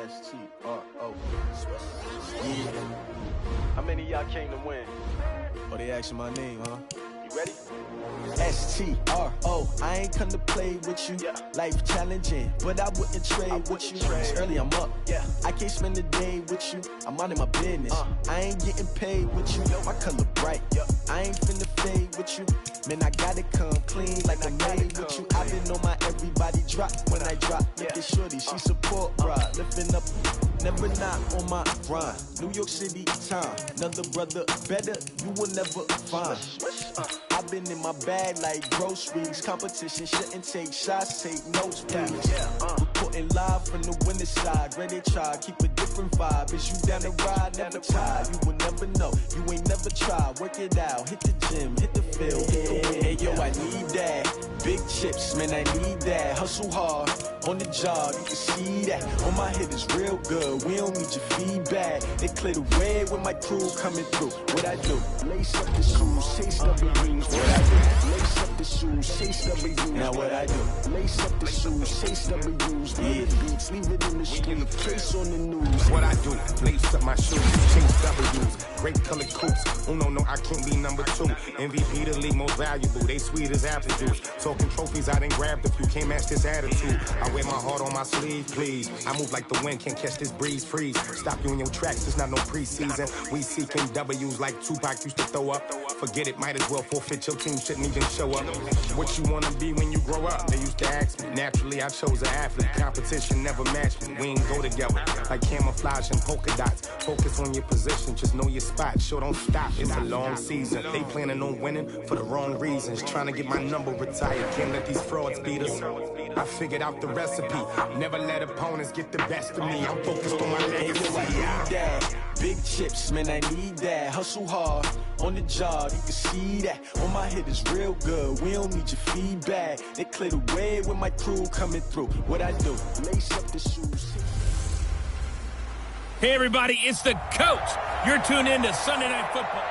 ItsTHRO. Yeah. How many of y'all came to win? Oh, they asking my name, huh? You ready? ItsTHRO. I ain't come to play with you. Yeah. Life challenging, but I wouldn't trade with you. It's early, I'm up. Yeah. I can't spend the day with you. I'm out in my business. I ain't getting paid with you. My color bright. I ain't finna fade with you. Man, I gotta come clean like I made with you. I been on my everybody drop when I drop. Look at shorty, she support ride. Lifting up, never not on my grind. New York City time, another brother better, you will never find. I've been in my bag like groceries. Competition shouldn't take shots, take notes, please. Reporting live from the winter side. Ready to try, keep a different vibe. Is you down the ride, never tired. You will never know, you ain't never tried. Work it out, hit the gym, hit the field. Hey, yo, I need that. Big chips, man, I need that. Hustle hard, on the job, you can see that. On my head is real good, we don't need your feedback. They clear the way with my crew coming through. What I do? Lace up the shoes, chase W's. What I do? Lace up the shoes, chase W's. Now what I do? Lace up the shoes, chase W's. Yeah, beats, leave it in the street, case on the news. What I do? Lace up my shoes, chase W's. Great colored coats. Uno, no, I can't be number 2. MVP the league most valuable. They sweet as apple juice. Talking trophies, I done grabbed a few. Can't match this attitude. I wear my heart on my sleeve, please. I move like the wind, can't catch this breeze, freeze. Stop you in your tracks, it's not no preseason. We seeking W's like Tupac used to throw up. Forget it, might as well forfeit. Your team shouldn't even show up. What you wanna be when you grow up? They used to ask me. Naturally, I chose an athlete. Competition never matched me. We ain't go together like camouflage and polka dots. Focus on your position, just know your spot. Sure, don't stop. It's a long season. They planning on winning for the wrong reasons. Trying to get my number retired. Can't let these frauds beat us. I figured out the recipe. Never let opponents get the best of me. I'm focused on my legacy. Big chips, man, I need that. Hustle hard, on the job, you can see that. On my head is real good, we don't need your feedback. They clear the way with my crew coming through. What I do? Lace up the shoes. Hey, everybody, it's the coach. You're tuned in to Sunday Night Football.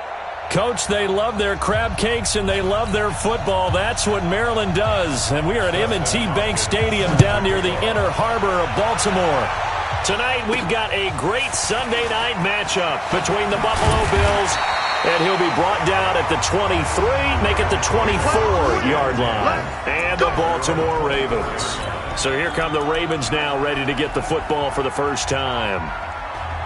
Coach, they love their crab cakes and they love their football. That's what Maryland does. And we are at M&T Bank Stadium down near the inner harbor of Baltimore. Tonight, we've got a great Sunday night matchup between the Buffalo Bills, and he'll be brought down at the 23, make it the 24-yard line, and the Baltimore Ravens. So here come the Ravens now, ready to get the football for the first time.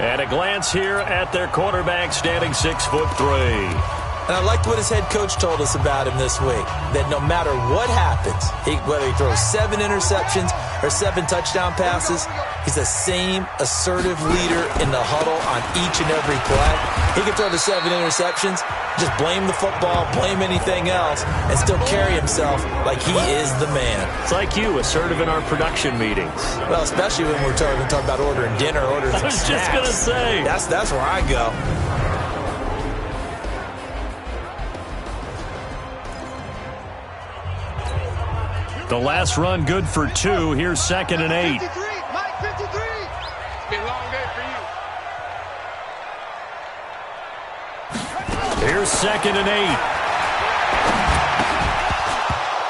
And a glance here at their quarterback, standing 6'3". And I liked what his head coach told us about him this week, that no matter what happens, whether he throws 7 interceptions or 7 touchdown passes, he's the same assertive leader in the huddle on each and every play. He can throw the 7 interceptions, just blame the football, blame anything else, and still carry himself like he is the man. It's like you, assertive in our production meetings. Well, especially when we're talking about ordering dinner, ordering I was snacks. just going to say. That's where I go. The last run good for 2. Here's 2nd and 8. 53, Mike 53. It's been a long day for you. Here's 2nd and 8.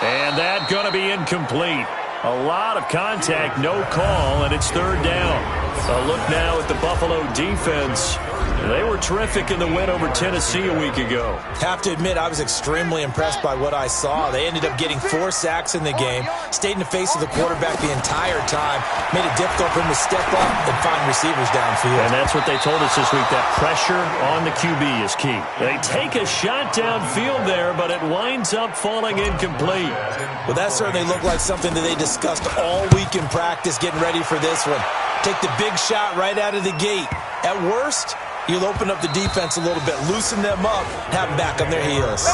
And that going to be incomplete. A lot of contact, no call, and it's 3rd down. A look now at the Buffalo defense. They were terrific in the win over Tennessee a week ago. Have to admit, I was extremely impressed by what I saw. They ended up getting 4 sacks in the game, stayed in the face of the quarterback the entire time, made it difficult for him to step up and find receivers downfield. And that's what they told us this week, that pressure on the QB is key. They take a shot downfield there, but it winds up falling incomplete. Well, that certainly looked like something that they discussed all week in practice, getting ready for this one. Take the big shot right out of the gate. At worst, you'll open up the defense a little bit, loosen them up, have them back on their heels.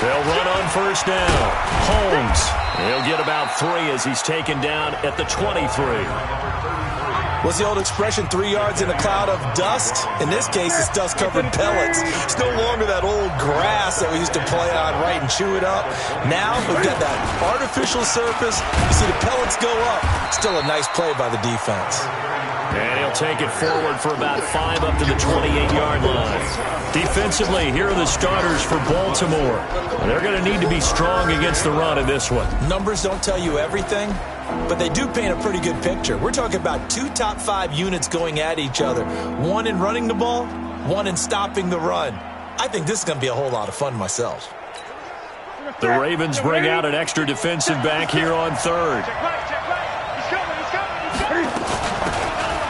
They'll run on first down. Holmes. He'll get about 3 as he's taken down at the 23. What's the old expression, 3 yards in a cloud of dust? In this case, it's dust-covered pellets. It's no longer that old grass that we used to play on, right, and chew it up. Now, we've got that artificial surface. You see the pellets go up. Still a nice play by the defense. And he'll take it forward for about 5 up to the 28-yard line. Defensively, here are the starters for Baltimore. They're going to need to be strong against the run in this one. Numbers don't tell you everything, but they do paint a pretty good picture. We're talking about 2 top 5 units going at each other. 1 in running the ball, 1 in stopping the run. I think this is going to be a whole lot of fun myself. The Ravens bring out an extra defensive back here on third.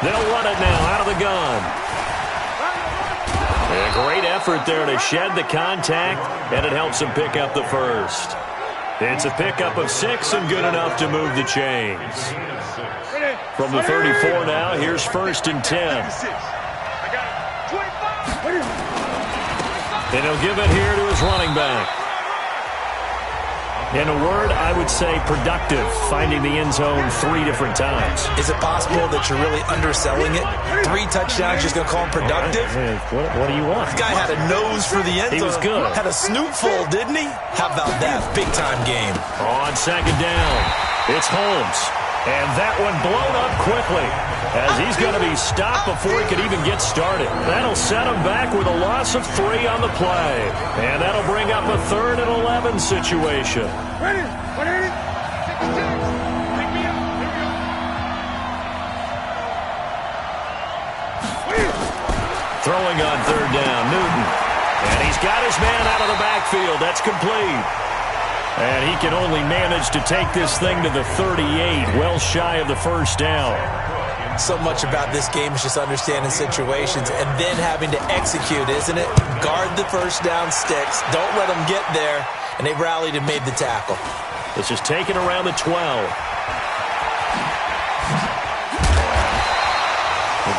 They'll run it now out of the gun. A great effort there to shed the contact, and it helps him pick up the first. It's a pickup of 6 and good enough to move the chains. From the 34 now, here's 1st and 10. And he'll give it here to his running back. In a word, I would say productive, finding the end zone 3 different times. Is it possible that you're really underselling it? 3 touchdowns, just going to call him productive? What do you want? This guy had a nose for the end zone. He was good. Had a snootful, didn't he? How about that? Big-time game. On 2nd down, it's Holmes. And that one blown up quickly as he's going to be stopped before he could even get started. That'll set him back with a loss of 3 on the play. And that'll bring up a 3rd and 11 situation. Ready? 180. Pick me up. Here we go. Throwing on 3rd down, Newton. And he's got his man out of the backfield. That's complete. And he can only manage to take this thing to the 38, well shy of the 1st down. So much about this game is just understanding situations and then having to execute, isn't it? Guard the 1st down sticks. Don't let them get there. And they rallied and made the tackle. This is taken around the 12.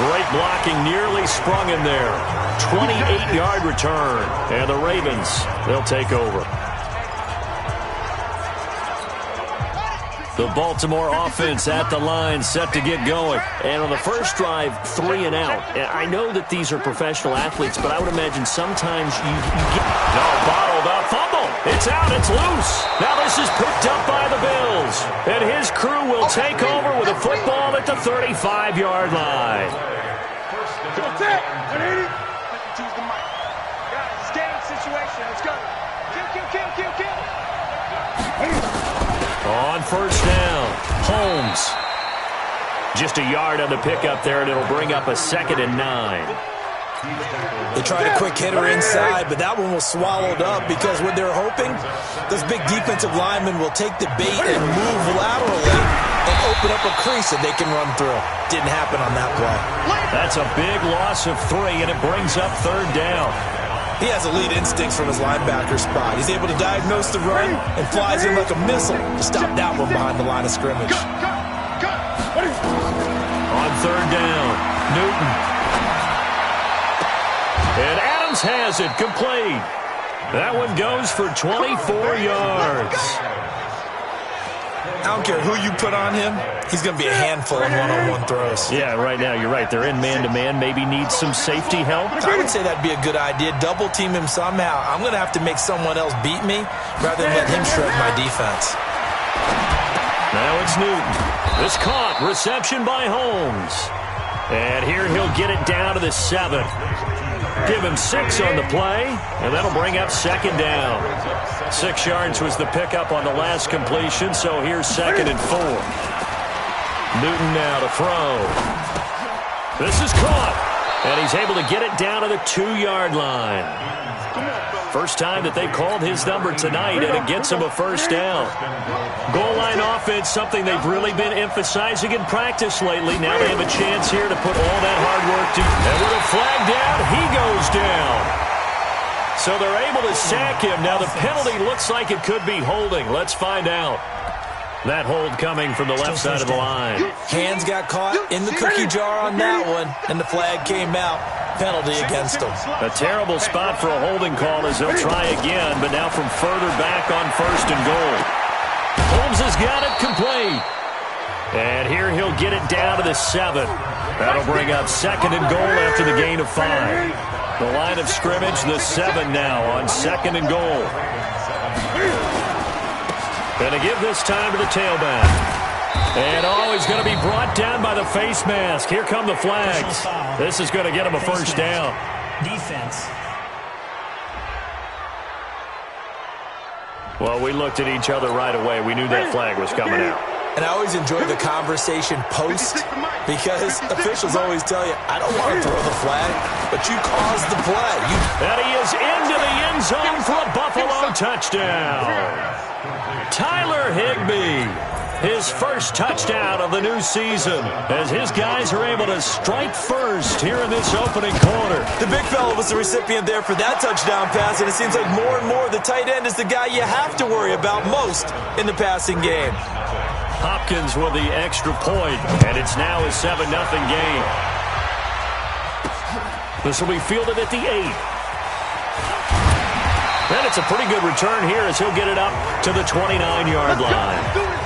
Great blocking, nearly sprung him there. 28-yard return. And the Ravens, they'll take over. The Baltimore offense at the line, set to get going. And on the first drive, 3 and out. And I know that these are professional athletes, but I would imagine sometimes you get... No, bottled up, fumble. It's out, it's loose. Now this is picked up by the Bills. And his crew will take over with a football at the 35-yard line. That's it. 180. Choose the mic. Guys, it's game situation. Let's go. Kill. On 1st down, Holmes. Just a yard on the pickup there, and it'll bring up a 2nd and 9. They tried a quick hitter inside, but that one was swallowed up because what they're hoping, those big defensive linemen will take the bait and move laterally and open up a crease that they can run through. Didn't happen on that play. That's a big loss of 3, and it brings up 3rd down. He has elite instincts from his linebacker spot. He's able to diagnose the run and flies in like a missile to stop that one behind the line of scrimmage. On 3rd down, Newton. And Adams has it, complete. That one goes for 24 yards. I don't care who you put on him, he's going to be a handful in one-on-one throws. Yeah, right now, you're right. They're in man-to-man, maybe need some safety help. I would say that'd be a good idea. Double team him somehow. I'm going to have to make someone else beat me rather than let him shred my defense. Now it's Newton. This caught. Reception by Holmes. And here he'll get it down to the 7. Give him 6 on the play, and that'll bring up second down. 6 yards was the pickup on the last completion, so here's 2nd and 4. Newton now to throw. This is caught, and he's able to get it down to the 2-yard line. First time that they've called his number tonight, and it gets him a first down. Goal line offense, something they've really been emphasizing in practice lately. Now they have a chance here to put all that hard work to. And with a flag down, he goes down. So they're able to sack him. Now the penalty looks like it could be holding. Let's find out. That hold coming from the left side of the line. Hands got caught in the cookie jar on that one, and the flag came out. Penalty against him. A terrible spot for a holding call as they'll try again, but now from further back on 1st and goal. Holmes has got it complete. And here he'll get it down to the 7. That'll bring up 2nd and goal after the gain of 5. The line of scrimmage, the 7 now on 2nd and goal. Gonna give this time to the tailback. And he's going to be brought down by the face mask. Here come the flags. This is going to get him a first down. Defense. Well, we looked at each other right away. We knew that flag was coming out. And I always enjoy the conversation post because officials always tell you, I don't want to throw the flag, but you caused the play. And he is into the end zone for a Buffalo touchdown. Tyler Higbee, his first touchdown of the new season, as his guys are able to strike first here in this opening quarter. The big fella was the recipient there for that touchdown pass, and it seems like more and more the tight end is the guy you have to worry about most in the passing game. Hopkins with the extra point, and it's now a 7-0 game. This will be fielded at the 8. And it's a pretty good return here as he'll get it up to the 29-yard line.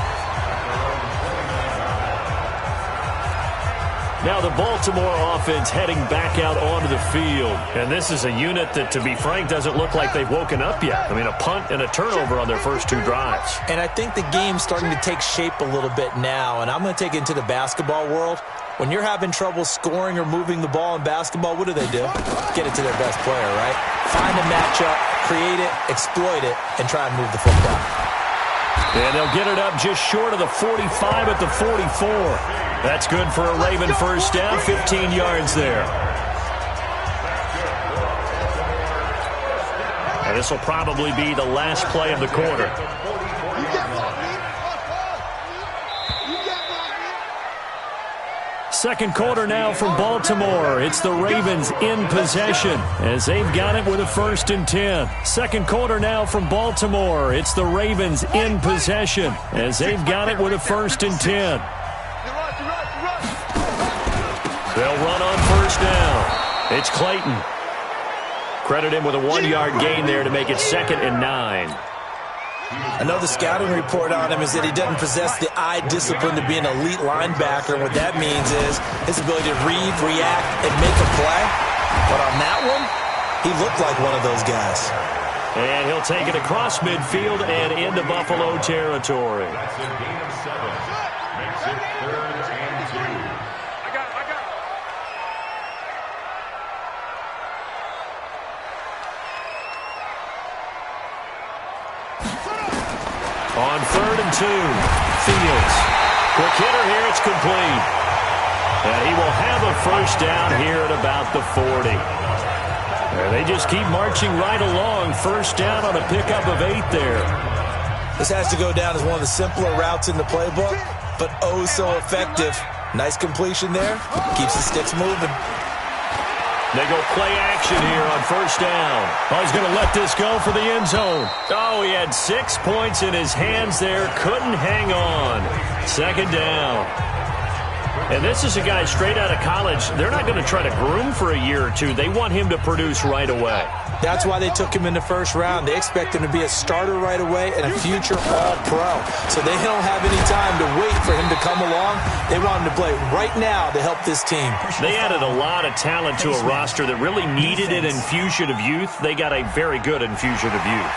Now the Baltimore offense heading back out onto the field. And this is a unit that, to be frank, doesn't look like they've woken up yet. I mean, a punt and a turnover on their first 2 drives. And I think the game's starting to take shape a little bit now. And I'm going to take it into the basketball world. When you're having trouble scoring or moving the ball in basketball, what do? Get it to their best player, right? Find a matchup, create it, exploit it, and try and move the football. And they'll get it up just short of the 45 at the 44. That's good for a Raven first down, 15 yards there. And this will probably be the last play of the quarter. Second quarter now from Baltimore. It's the Ravens in possession as they've got it with a 1st and 10. Second quarter now from Baltimore. It's the Ravens in possession as they've got it with a 1st and 10. They'll run on first down. It's Clayton. Credit him with a 1-yard gain there to make it 2nd and 9. I know the scouting report on him is that he doesn't possess the eye discipline to be an elite linebacker. And what that means is his ability to read, react, and make a play. But on that one, he looked like one of those guys. And he'll take it across midfield and into Buffalo territory. On 3rd and 2, Fields. Quick hitter here, it's complete. And he will have a first down here at about the 40. And they just keep marching right along. First down on a pickup of 8 there. This has to go down as one of the simpler routes in the playbook, but oh so effective. Nice completion there. Keeps the sticks moving. They go play action here on first down. Oh, he's going to let this go for the end zone. Oh, he had 6 points in his hands there. Couldn't hang on. 2nd down. And this is a guy straight out of college. They're not going to try to groom for a year or 2. They want him to produce right away. That's why they took him in the first round. They expect him to be a starter right away and a future all-pro. So they don't have any time to wait for him to come along. They want him to play right now to help this team. They added a lot of talent to a roster that really needed an infusion of youth. They got a very good infusion of youth.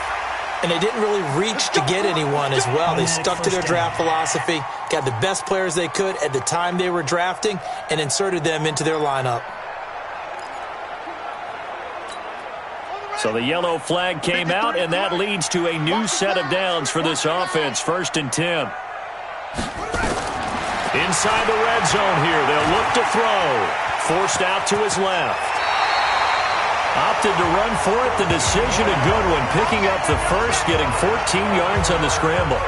And they didn't really reach to get anyone as well. They stuck to their draft philosophy, got the best players they could at the time they were drafting, and inserted them into their lineup. So the yellow flag came out, and that leads to a new set of downs for this offense. 1st and 10. Inside the red zone here. They'll look to throw. Forced out to his left. Opted to run for it. The decision a good one. Picking up the first, getting 14 yards on the scramble.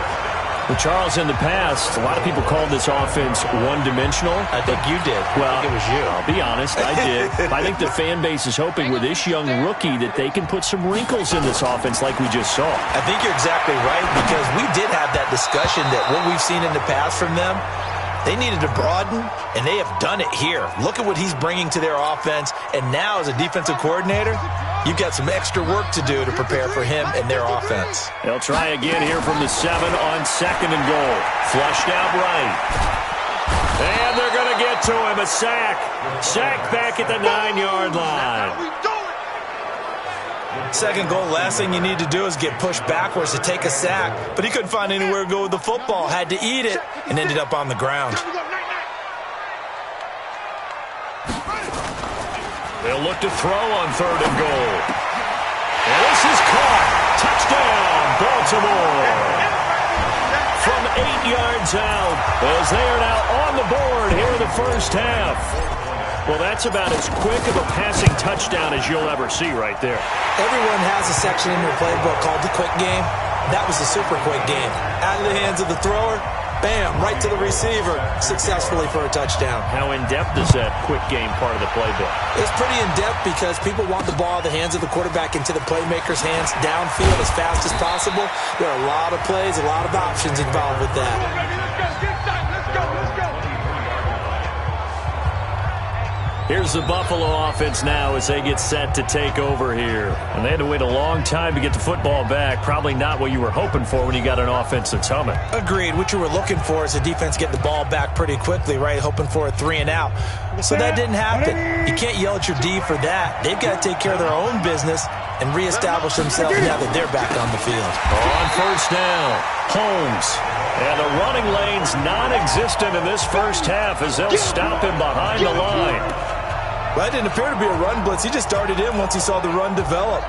Well, Charles, in the past, a lot of people called this offense one-dimensional. I think you did. Well, I think it was you. I'll be honest, I did. I think the fan base is hoping with this young rookie that they can put some wrinkles in this offense like we just saw. I think you're exactly right, because we did have that discussion that what we've seen in the past from them, they needed to broaden, and they have done it here. Look at what he's bringing to their offense, and now as a defensive coordinator, you've got some extra work to do to prepare for him and their offense. They'll try again here from the 7 on 2nd and goal. Flushed out right. And they're going to get to him. A sack. Sack back at the 9-yard line. Second goal, last thing you need to do is get pushed backwards to take a sack. But he couldn't find anywhere to go with the football. Had to eat it and ended up on the ground. They'll look to throw on 3rd and goal. And this is caught. Touchdown, Baltimore. From 8 yards out, as they are now on the board here in the first half. Well, that's about as quick of a passing touchdown as you'll ever see right there. Everyone has a section in their playbook called the quick game. That was the super quick game. Out of the hands of the thrower, bam, right to the receiver, successfully for a touchdown. How in-depth is that quick game part of the playbook? It's pretty in-depth because people want the ball out of the hands of the quarterback into the playmaker's hands downfield as fast as possible. There are a lot of plays, a lot of options involved with that. Here's the Buffalo offense now as they get set to take over here. And they had to wait a long time to get the football back. Probably not what you were hoping for when you got an offense that's humming. Agreed. What you were looking for is a defense get the ball back pretty quickly, right? Hoping for a 3 and out. So that didn't happen. You can't yell at your D for that. They've got to take care of their own business and reestablish themselves now that they're back on the field. On 1st down, Holmes. And the running lane's non-existent in this first half as they'll stop him behind the line. Well, that didn't appear to be a run blitz. He just started in once he saw the run develop.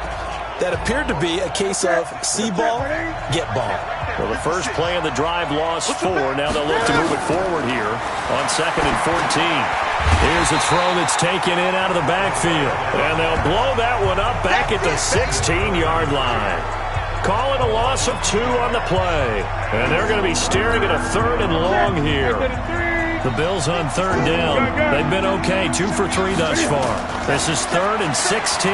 That appeared to be a case of see ball, get ball. Well, the first play of the drive lost 4. Now they'll look to move it forward here on 2nd and 14. Here's a throw that's taken in out of the backfield. And they'll blow that one up back at the 16-yard line. Call it a loss of 2 on the play. And they're going to be staring at a 3rd and long here. The Bills on 3rd down. They've been okay, 2 for 3 thus far. This is 3rd and 16.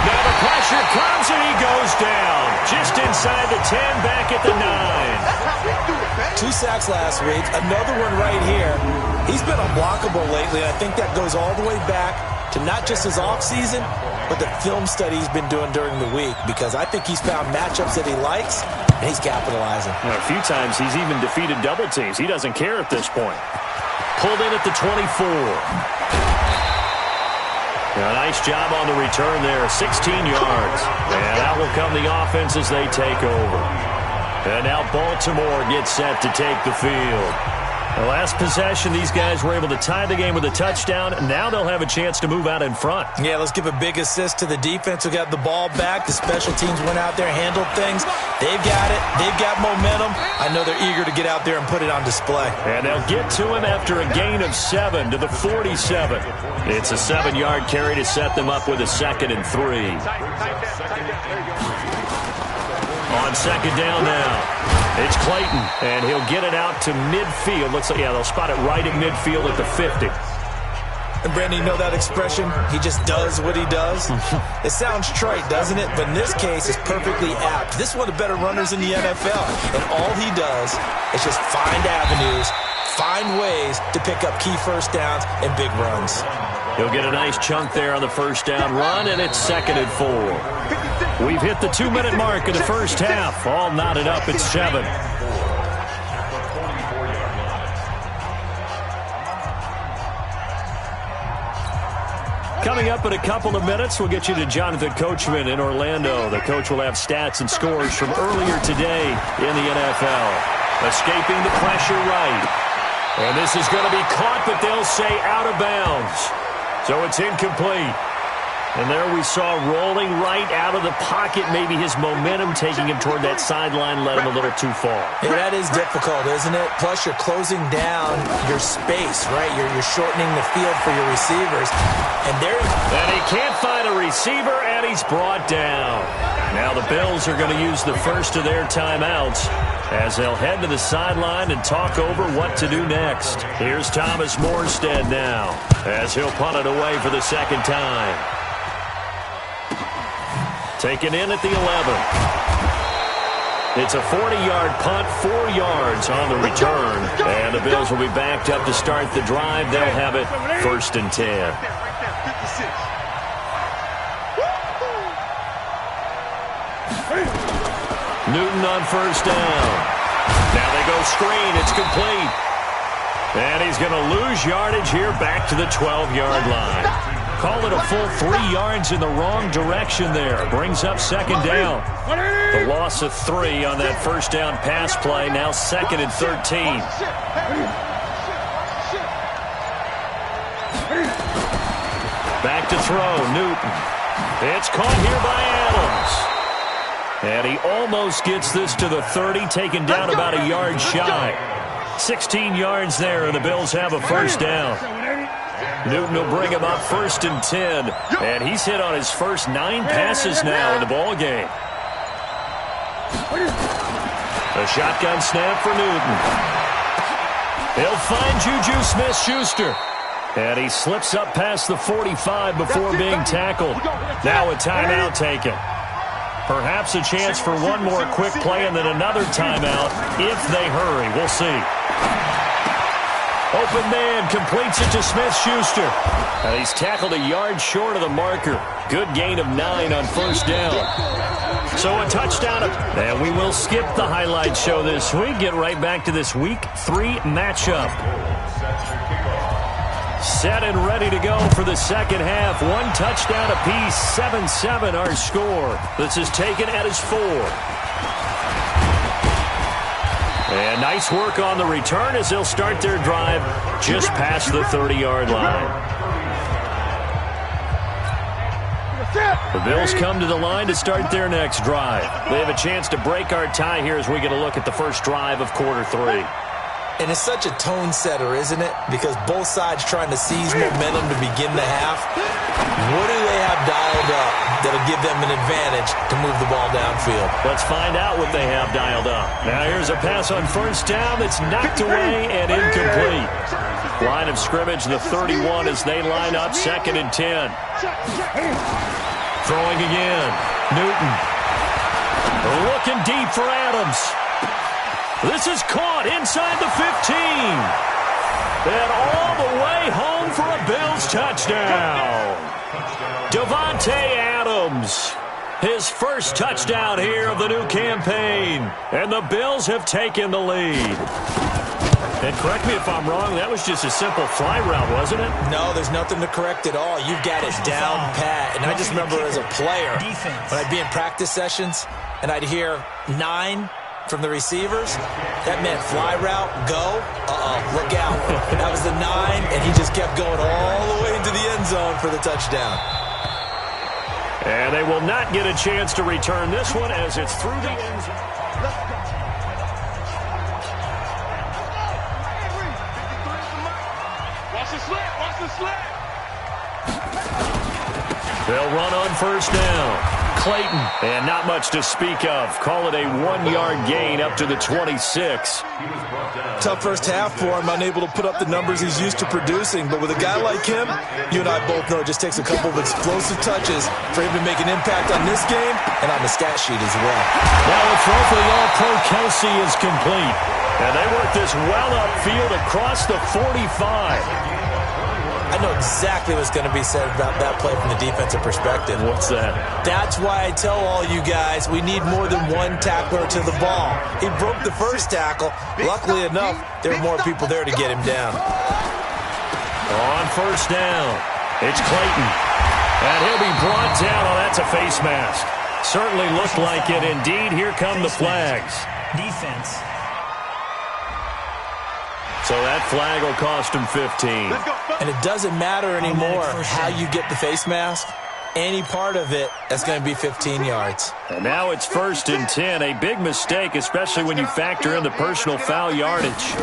Now the pressure comes and he goes down. Just inside the 10, back at the 9. 2 sacks last week, another one right here. He's been unblockable lately, and I think that goes all the way back to not just his offseason, but the film study he's been doing during the week, because I think he's found matchups that he likes, and he's capitalizing. A few times he's even defeated double teams. He doesn't care at this point. Pulled in at the 24. A nice job on the return there, 16 yards. And out will come the offense as they take over. And now Baltimore gets set to take the field. The last possession, these guys were able to tie the game with a touchdown. Now they'll have a chance to move out in front. Yeah, let's give a big assist to the defense who got the ball back. The special teams went out there, handled things. They've got it. They've got momentum. I know they're eager to get out there and put it on display. And they'll get to him after a gain of 7 to the 47. It's a 7-yard carry to set them up with a 2nd and 3. On 2nd down now. It's Clayton, and he'll get it out to midfield. Looks like, yeah, they'll spot it right at midfield at the 50. And, Brandon, you know that expression? He just does what he does? It sounds trite, doesn't it? But in this case, it's perfectly apt. This is one of the better runners in the NFL. And all he does is just find avenues, find ways to pick up key first downs and big runs. He'll get a nice chunk there on the first down run, and it's 2nd and 4. We've hit the 2-minute mark in the first half. All knotted up at 7. Coming up in a couple of minutes, we'll get you to Jonathan Coachman in Orlando. The coach will have stats and scores from earlier today in the NFL. Escaping the pressure right. And this is going to be caught, but they'll say out of bounds. So it's incomplete. And there we saw rolling right out of the pocket. Maybe his momentum taking him toward that sideline led him a little too far. Yeah, that is difficult, isn't it? Plus, you're closing down your space, right? You're shortening the field for your receivers. And he can't find a receiver, and he's brought down. Now the Bills are going to use the first of their timeouts as they'll head to the sideline and talk over what to do next. Here's Thomas Morstead now as he'll punt it away for the second time. Taken in at the 11. It's a 40-yard punt, 4 yards on the return. And the Bills will be backed up to start the drive. They'll have it 1st and 10. Newton on 1st down. Now they go screen. It's complete. And he's going to lose yardage here back to the 12-yard line. Call it a full 3 yards in the wrong direction there. Brings up 2nd down. The loss of 3 on that 1st down pass play. Now 2nd and 13. Back to throw. Newton. It's caught here by Adams. And he almost gets this to the 30, taken down about a yard shy. 16 yards there, and the Bills have a 1st down. Newton will bring him up 1st and 10, and he's hit on his first 9 passes now in the ball game. A shotgun snap for Newton. He'll find Juju Smith-Schuster. And he slips up past the 45 before being tackled. Now a timeout taken. Perhaps a chance for one more quick play and then another timeout if they hurry. We'll see. Open man completes it to Smith-Schuster. And he's tackled a yard short of the marker. Good gain of 9 on 1st down. So a touchdown. And we will skip the highlight show this week. Get right back to this Week 3 matchup. Set and ready to go for the second half. 1 touchdown apiece. 7-7 our score. This is taken at his 4. And nice work on the return as they'll start their drive just past the 30-yard line. The Bills come to the line to start their next drive. They have a chance to break our tie here as we get a look at the first drive of quarter 3. And it's such a tone setter, isn't it? Because both sides trying to seize momentum to begin the half. What do they have dialed up that'll give them an advantage to move the ball downfield? Let's find out what they have dialed up. Now here's a pass on 1st down that's knocked away and incomplete. Line of scrimmage, the 31 as they line up 2nd and 10. Throwing again. Newton. Looking deep for Adams. This is caught inside the 15. And all the way home for a Bills touchdown. Davante Adams. His first touchdown here of the new campaign. And the Bills have taken the lead. And correct me if I'm wrong, that was just a simple fly route, wasn't it? No, there's nothing to correct at all. You've got it down pat. And I just remember as a player, when I'd be in practice sessions, and I'd hear 9 from the receivers, that meant fly route, go, look out. That was the 9, and he just kept going all the way into the end zone for the touchdown. And they will not get a chance to return this one as it's through the end zone. Watch the slant, watch the slant. They'll run on 1st down. Clayton, and not much to speak of. Call it a 1-yard gain up to the 26. Tough first half for him, unable to put up the numbers he's used to producing. But with a guy like him, you and I both know it just takes a couple of explosive touches for him to make an impact on this game and on the stat sheet as well. Now a throw for the All-Pro Kelsey is complete. And they work this well upfield across the 45. I know exactly what's going to be said about that play from the defensive perspective. What's that? That's why I tell all you guys we need more than one tackler to the ball. He broke the first tackle. Luckily enough, there were more people there to get him down. On 1st down, It's Clayton. And he'll be brought down. Oh, that's a face mask. Certainly looked like it. Indeed, here come the flags. Defense. So that flag will cost him 15. And it doesn't matter anymore how you get the face mask. Any part of it, that's going to be 15 yards. And now it's 1st and 10. A big mistake, especially when you factor in the personal foul yardage.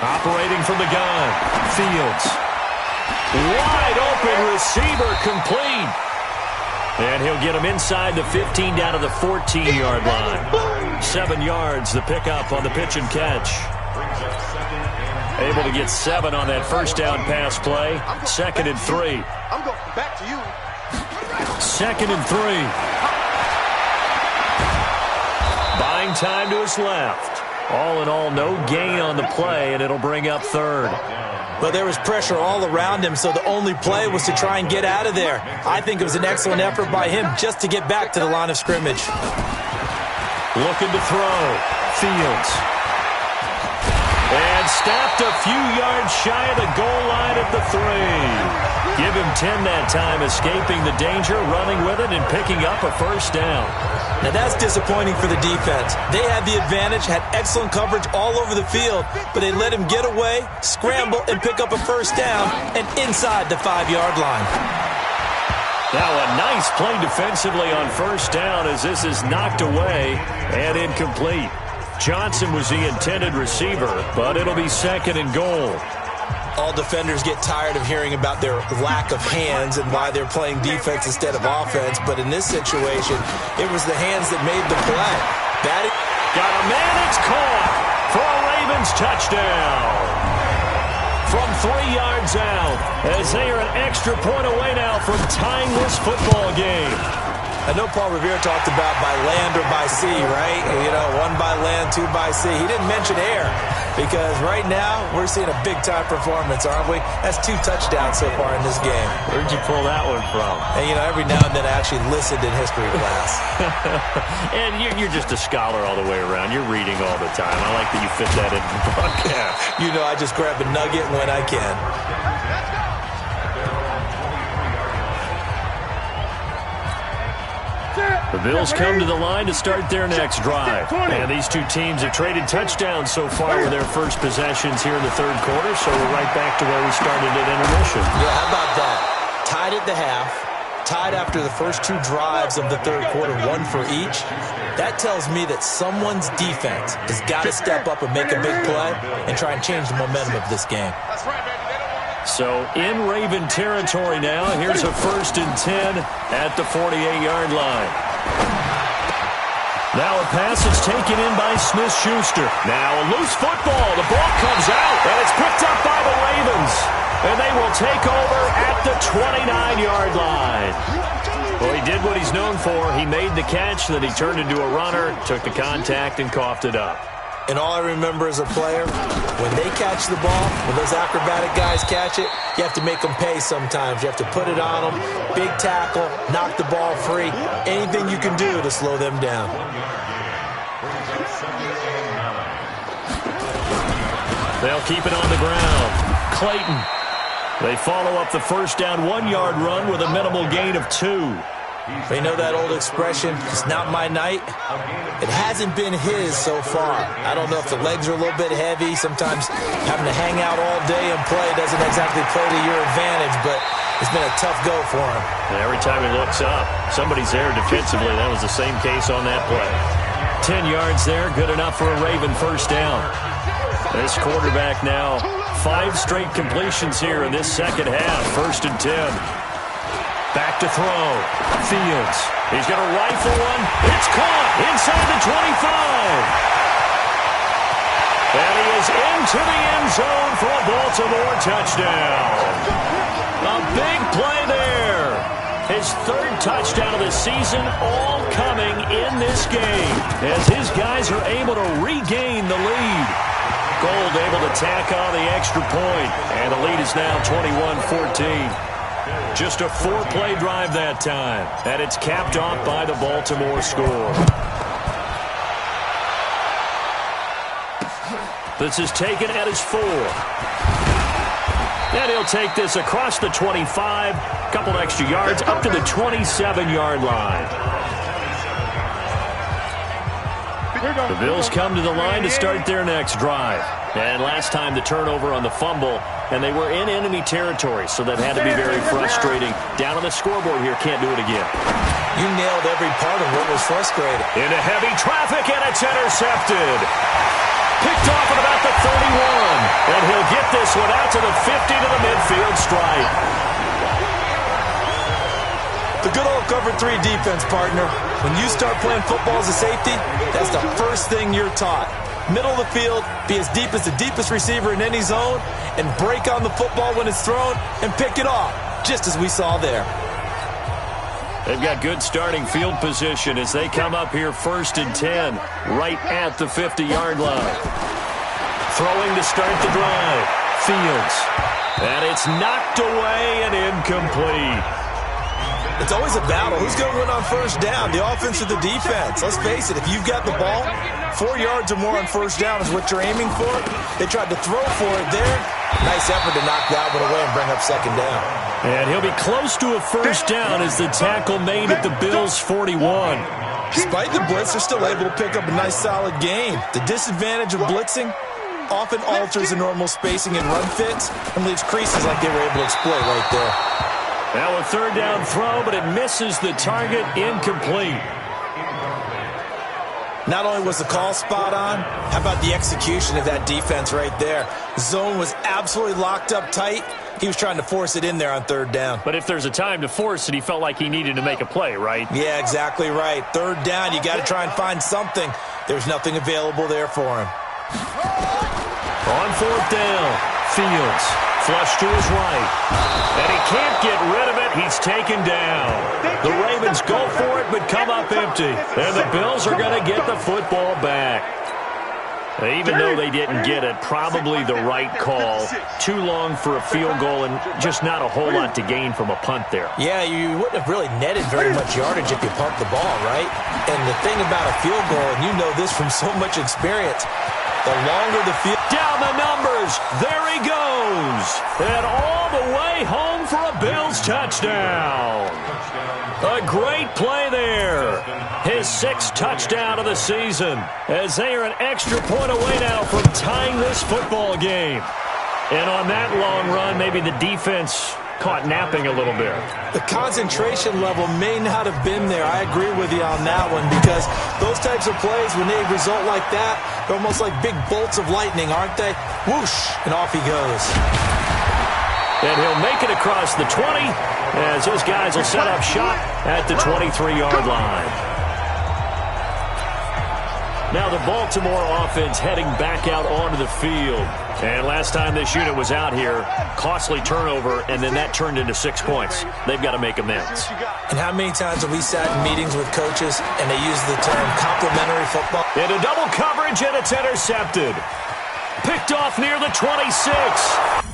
Operating from the gun. Fields. Wide open receiver complete. And he'll get him inside the 15 down to the 14-yard line. 7 yards, the pickup on the pitch and catch. Able to get 7 on that first down pass play. 2nd and 3. I'm going back to you. 2nd and 3. Buying time to his left. All in all, no gain on the play, and it'll bring up 3rd. Well, there was pressure all around him, so the only play was to try and get out of there. I think it was an excellent effort by him just to get back to the line of scrimmage. Looking to throw. Fields. And stopped a few yards shy of the goal line at the 3. Give him 10 that time, escaping the danger, running with it, and picking up a first down. Now that's disappointing for the defense. They had the advantage, had excellent coverage all over the field, but they let him get away, scramble, and pick up a first down, and inside the 5-yard line. Now a nice play defensively on first down as this is knocked away and incomplete. Johnson was the intended receiver, but it'll be 2nd and goal. All defenders get tired of hearing about their lack of hands and why they're playing defense instead of offense, but in this situation, it was the hands that made the play. Got a man, it's caught for a Ravens touchdown. From 3 yards out, as they are an extra point away now from tying this football game. I know Paul Revere talked about by land or by sea, right? You know, 1 by land, 2 by sea. He didn't mention air because right now we're seeing a big-time performance, aren't we? That's 2 touchdowns so far in this game. Where'd you pull that one from? And, you know, every now and then I actually listened in history class. And you're just a scholar all the way around. You're reading all the time. I like that you fit that into the broadcast. You know, I just grab a nugget when I can. The Bills come to the line to start their next drive. And these two teams have traded touchdowns so far with their first possessions here in the 3rd quarter, so we're right back to where we started at intermission. Yeah, how about that? Tied at the half, tied after the first 2 drives of the 3rd quarter, 1 for each. That tells me that someone's defense has got to step up and make a big play and try and change the momentum of this game. So in Raven territory now, here's a 1st and 10 at the 48-yard line. Now a pass is taken in by Smith-Schuster. Now a loose football. The ball comes out, and it's picked up by the Ravens. And they will take over at the 29-yard line. Well, he did what he's known for. He made the catch, then he turned into a runner, took the contact, and coughed it up. And all I remember as a player, when they catch the ball, when those acrobatic guys catch it, you have to make them pay sometimes. You have to put it on them, big tackle, knock the ball free, anything you can do to slow them down. They'll keep it on the ground. Clayton. They follow up the first down 1-yard run with a minimal gain of 2. You know that old expression, it's not my night? It hasn't been his so far. I don't know if the legs are a little bit heavy. Sometimes having to hang out all day and play doesn't exactly play to your advantage, but it's been a tough go for him. And every time he looks up, somebody's there defensively. That was the same case on that play. 10 yards there, good enough for a Raven first down. This quarterback now, 5 straight completions here in this second half. 1st and 10. Back to throw. Fields. He's going to rifle one. It's caught inside the 25. And he is into the end zone for a Baltimore touchdown. A big play there. His 3rd touchdown of the season, all coming in this game as his guys are able to regain the lead. Gold able to tack on the extra point, and the lead is now 21-14. Just a 4-play drive that time, and it's capped off by the Baltimore score. This is taken at his 4. And he'll take this across the 25, a couple extra yards, up to the 27-yard line. The Bills come to the line to start their next drive. And last time the turnover on the fumble, and they were in enemy territory, so that had to be very frustrating. Down on the scoreboard here, can't do it again. You nailed every part of what was frustrating. Into heavy traffic, and it's intercepted. Picked off at about the 31. And he'll get this one out to the 50 to the midfield stripe. The good old cover 3 defense, partner. When you start playing football as a safety, that's the first thing you're taught. Middle of the field, be as deep as the deepest receiver in any zone, and break on the football when it's thrown and pick it off, just as we saw there. They've got good starting field position as they come up here 1st and 10, right at the 50-yard line. Throwing to start the drive. Fields. And it's knocked away and incomplete. It's always a battle. Who's going to win on first down, the offense or the defense? Let's face it, if you've got the ball, 4 yards or more on first down is what you're aiming for. They tried to throw for it there. Nice effort to knock that one away and bring up 2nd down. And he'll be close to a first down as the tackle made at the Bills' 41. Despite the blitz, they're still able to pick up a nice, solid gain. The disadvantage of blitzing often alters the normal spacing and run fits and leaves creases like they were able to exploit right there. Now a 3rd down throw, but it misses the target, incomplete. Not only was the call spot on, how about the execution of that defense right there? Zone was absolutely locked up tight. He was trying to force it in there on 3rd down. But if there's a time to force it, he felt like he needed to make a play, right? Yeah, exactly right. 3rd down, you got to try and find something. There's nothing available there for him. On 4th down, Fields. Flush to his right. And he can't get rid of it. He's taken down. The Ravens go for it, but come up empty. And the Bills are going to get the football back. Even though they didn't get it, probably the right call. Too long for a field goal and just not a whole lot to gain from a punt there. Yeah, you wouldn't have really netted very much yardage if you pumped the ball, right? And the thing about a field goal, and you know this from so much experience, the longer the field... Down the numbers. There he goes. And all the way home for a Bills touchdown. A great play there. His 6th touchdown of the season as they are an extra point away now from tying this football game. And on that long run, maybe the defense caught napping a little bit. The concentration level may not have been there. I agree with you on that one because those types of plays, when they result like that, they're almost like big bolts of lightning, aren't they? Whoosh, and off he goes. And he'll make it across the 20 as his guys will set up shop at the 23-yard line. Now the Baltimore offense heading back out onto the field. And last time this unit was out here, costly turnover, and then that turned into 6 points. They've got to make amends. And how many times have we sat in meetings with coaches and they use the term complementary football? Into double coverage, and it's intercepted. Picked off near the 26.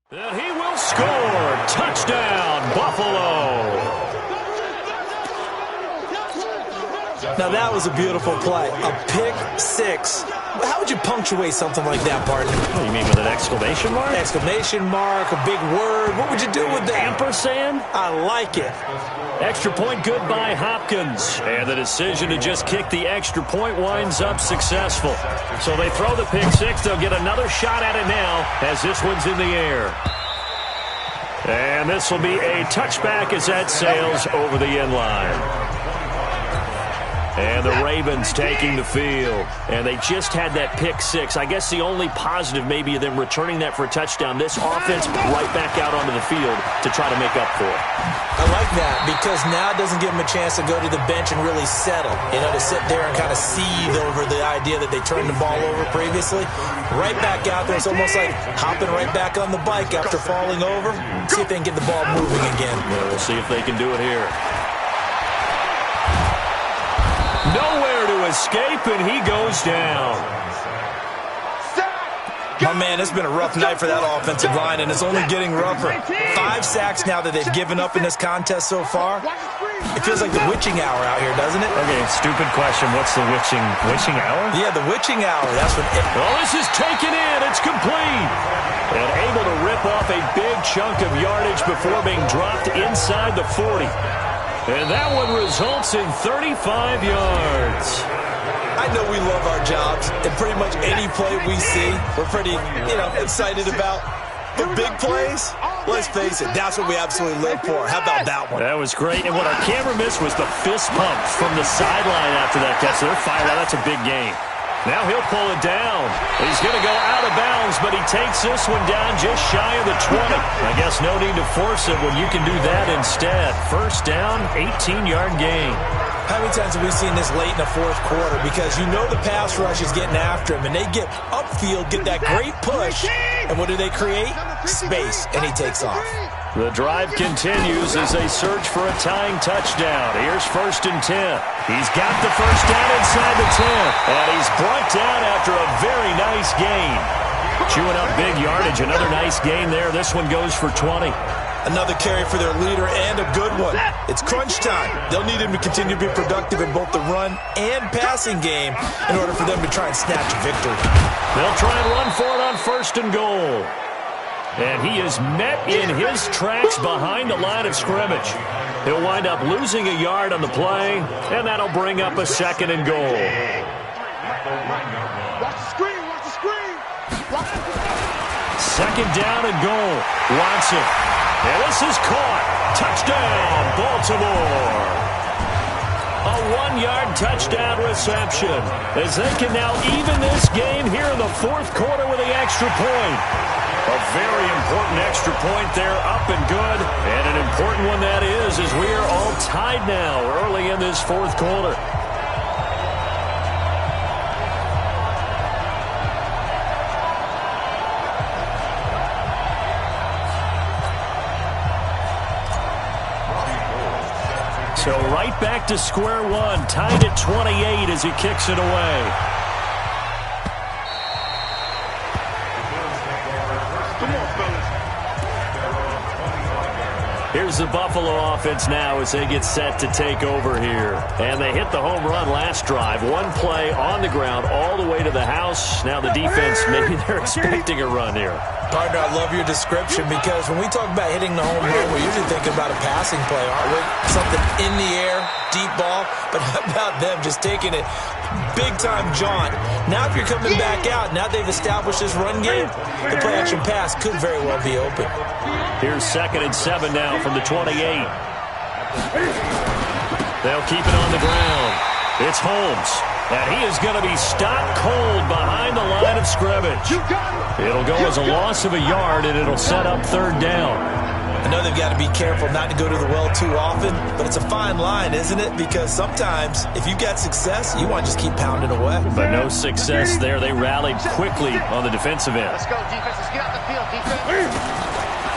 And he will score. Touchdown, Buffalo. Now that was a beautiful play. A pick 6. How would you punctuate something like that, partner? What do you mean, with an exclamation mark? Exclamation mark, a big word. What would you do with that? Ampersand? I like it. Extra point good by Hopkins. And the decision to just kick the extra point winds up successful. So they throw the pick 6. They'll get another shot at it now as this one's in the air. And this will be a touchback as that sails over the end line. And the Ravens taking the field. And they just had that pick 6. I guess the only positive maybe of them returning that for a touchdown. This offense right back out onto the field to try to make up for it. I like that because now it doesn't give them a chance to go to the bench and really settle. You know, to sit there and kind of seethe over the idea that they turned the ball over previously. Right back out there. It's almost like hopping right back on the bike after falling over. See if they can get the ball moving again. Yeah, we'll see if they can do it here. Nowhere to escape, and he goes down. My man, it's been a rough night for that offensive line, and it's only getting rougher. 5 sacks now that they've given up in this contest so far. It feels like the witching hour out here, doesn't it? Okay, stupid question. What's the witching hour? Yeah, the witching hour. That's what Well, this is taken in. It's complete. And able to rip off a big chunk of yardage before being dropped inside the 40. And that one results in 35 yards. I know we love our jobs, and pretty much any play we see, we're pretty, excited about. The big plays, let's face it, that's what we absolutely live for. How about that one? That was great. And what our camera missed was the fist pump from the sideline after that catch. They're fired out. That's a big game. Now he'll pull it down. He's going to go out of bounds, but he takes this one down just shy of the 20. I guess no need to force it when you can do that instead. First down, 18-yard gain. How many times have we seen this late in the fourth quarter? Because you know the pass rush is getting after him, and they get upfield, get that great push, and what do they create? Space, and he takes off. The drive continues as they search for a tying touchdown. Here's 1st and 10. He's got the first down inside the 10, and he's brought down after a very nice gain. Chewing up big yardage, another nice gain there. This one goes for 20. Another carry for their leader and a good one. It's crunch time. They'll need him to continue to be productive in both the run and passing game in order for them to try and snatch a victory. They'll try and run for it on 1st and goal. And he is met in his tracks behind the line of scrimmage. He'll wind up losing a yard on the play, and that'll bring up a 2nd and goal. Watch the screen, watch the screen. 2nd down and goal. Watson. And this is caught. Touchdown, Baltimore. A 1-yard touchdown reception as they can now even this game here in the 4th quarter with the extra point. A very important extra point there, up and good. And an important one that is, as we are all tied now early in this 4th quarter. So right back to square one, tied at 28 as he kicks it away. Here's the Buffalo offense now as they get set to take over here. And they hit the home run last drive. One play on the ground all the way to the house. Now the defense, maybe they're expecting a run here. Partner, I love your description because when we talk about hitting the home run, we're usually thinking about a passing play, aren't we? Something in the air, deep ball. But how about them just taking it big-time jaunt? Now if you're coming back out, now they've established this run game, the play-action pass could very well be open. Here's 2nd and 7 now from the 28. They'll keep it on the ground. It's Holmes. And he is going to be stopped cold behind the line of scrimmage. It'll go as a loss of a yard, and it'll set up 3rd down. I know they've got to be careful not to go to the well too often, but it's a fine line, isn't it? Because sometimes, if you've got success, you want to just keep pounding away. But no success there. They rallied quickly on the defensive end. Let's go, defense. Let's get out the field, defense.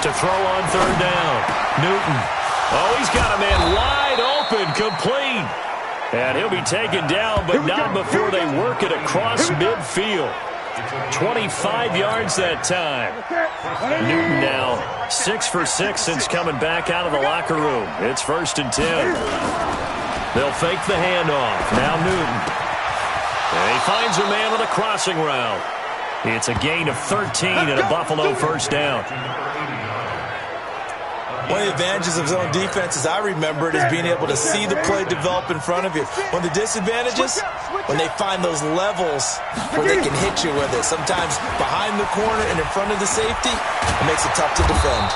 To throw on 3rd down. Newton. Oh, he's got a man wide open, complete. And he'll be taken down, but not before they work it across midfield. 25 yards that time. Newton now 6 for 6 since coming back out of the locker room. It's 1st and 10. They'll fake the handoff. Now Newton. And he finds a man with a crossing route. It's a gain of 13 and a Buffalo 1st down. One of the advantages of zone defense, as I remember it, is being able to see the play develop in front of you. One of the disadvantages, when they find those levels where they can hit you with it. Sometimes behind the corner and in front of the safety, it makes it tough to defend.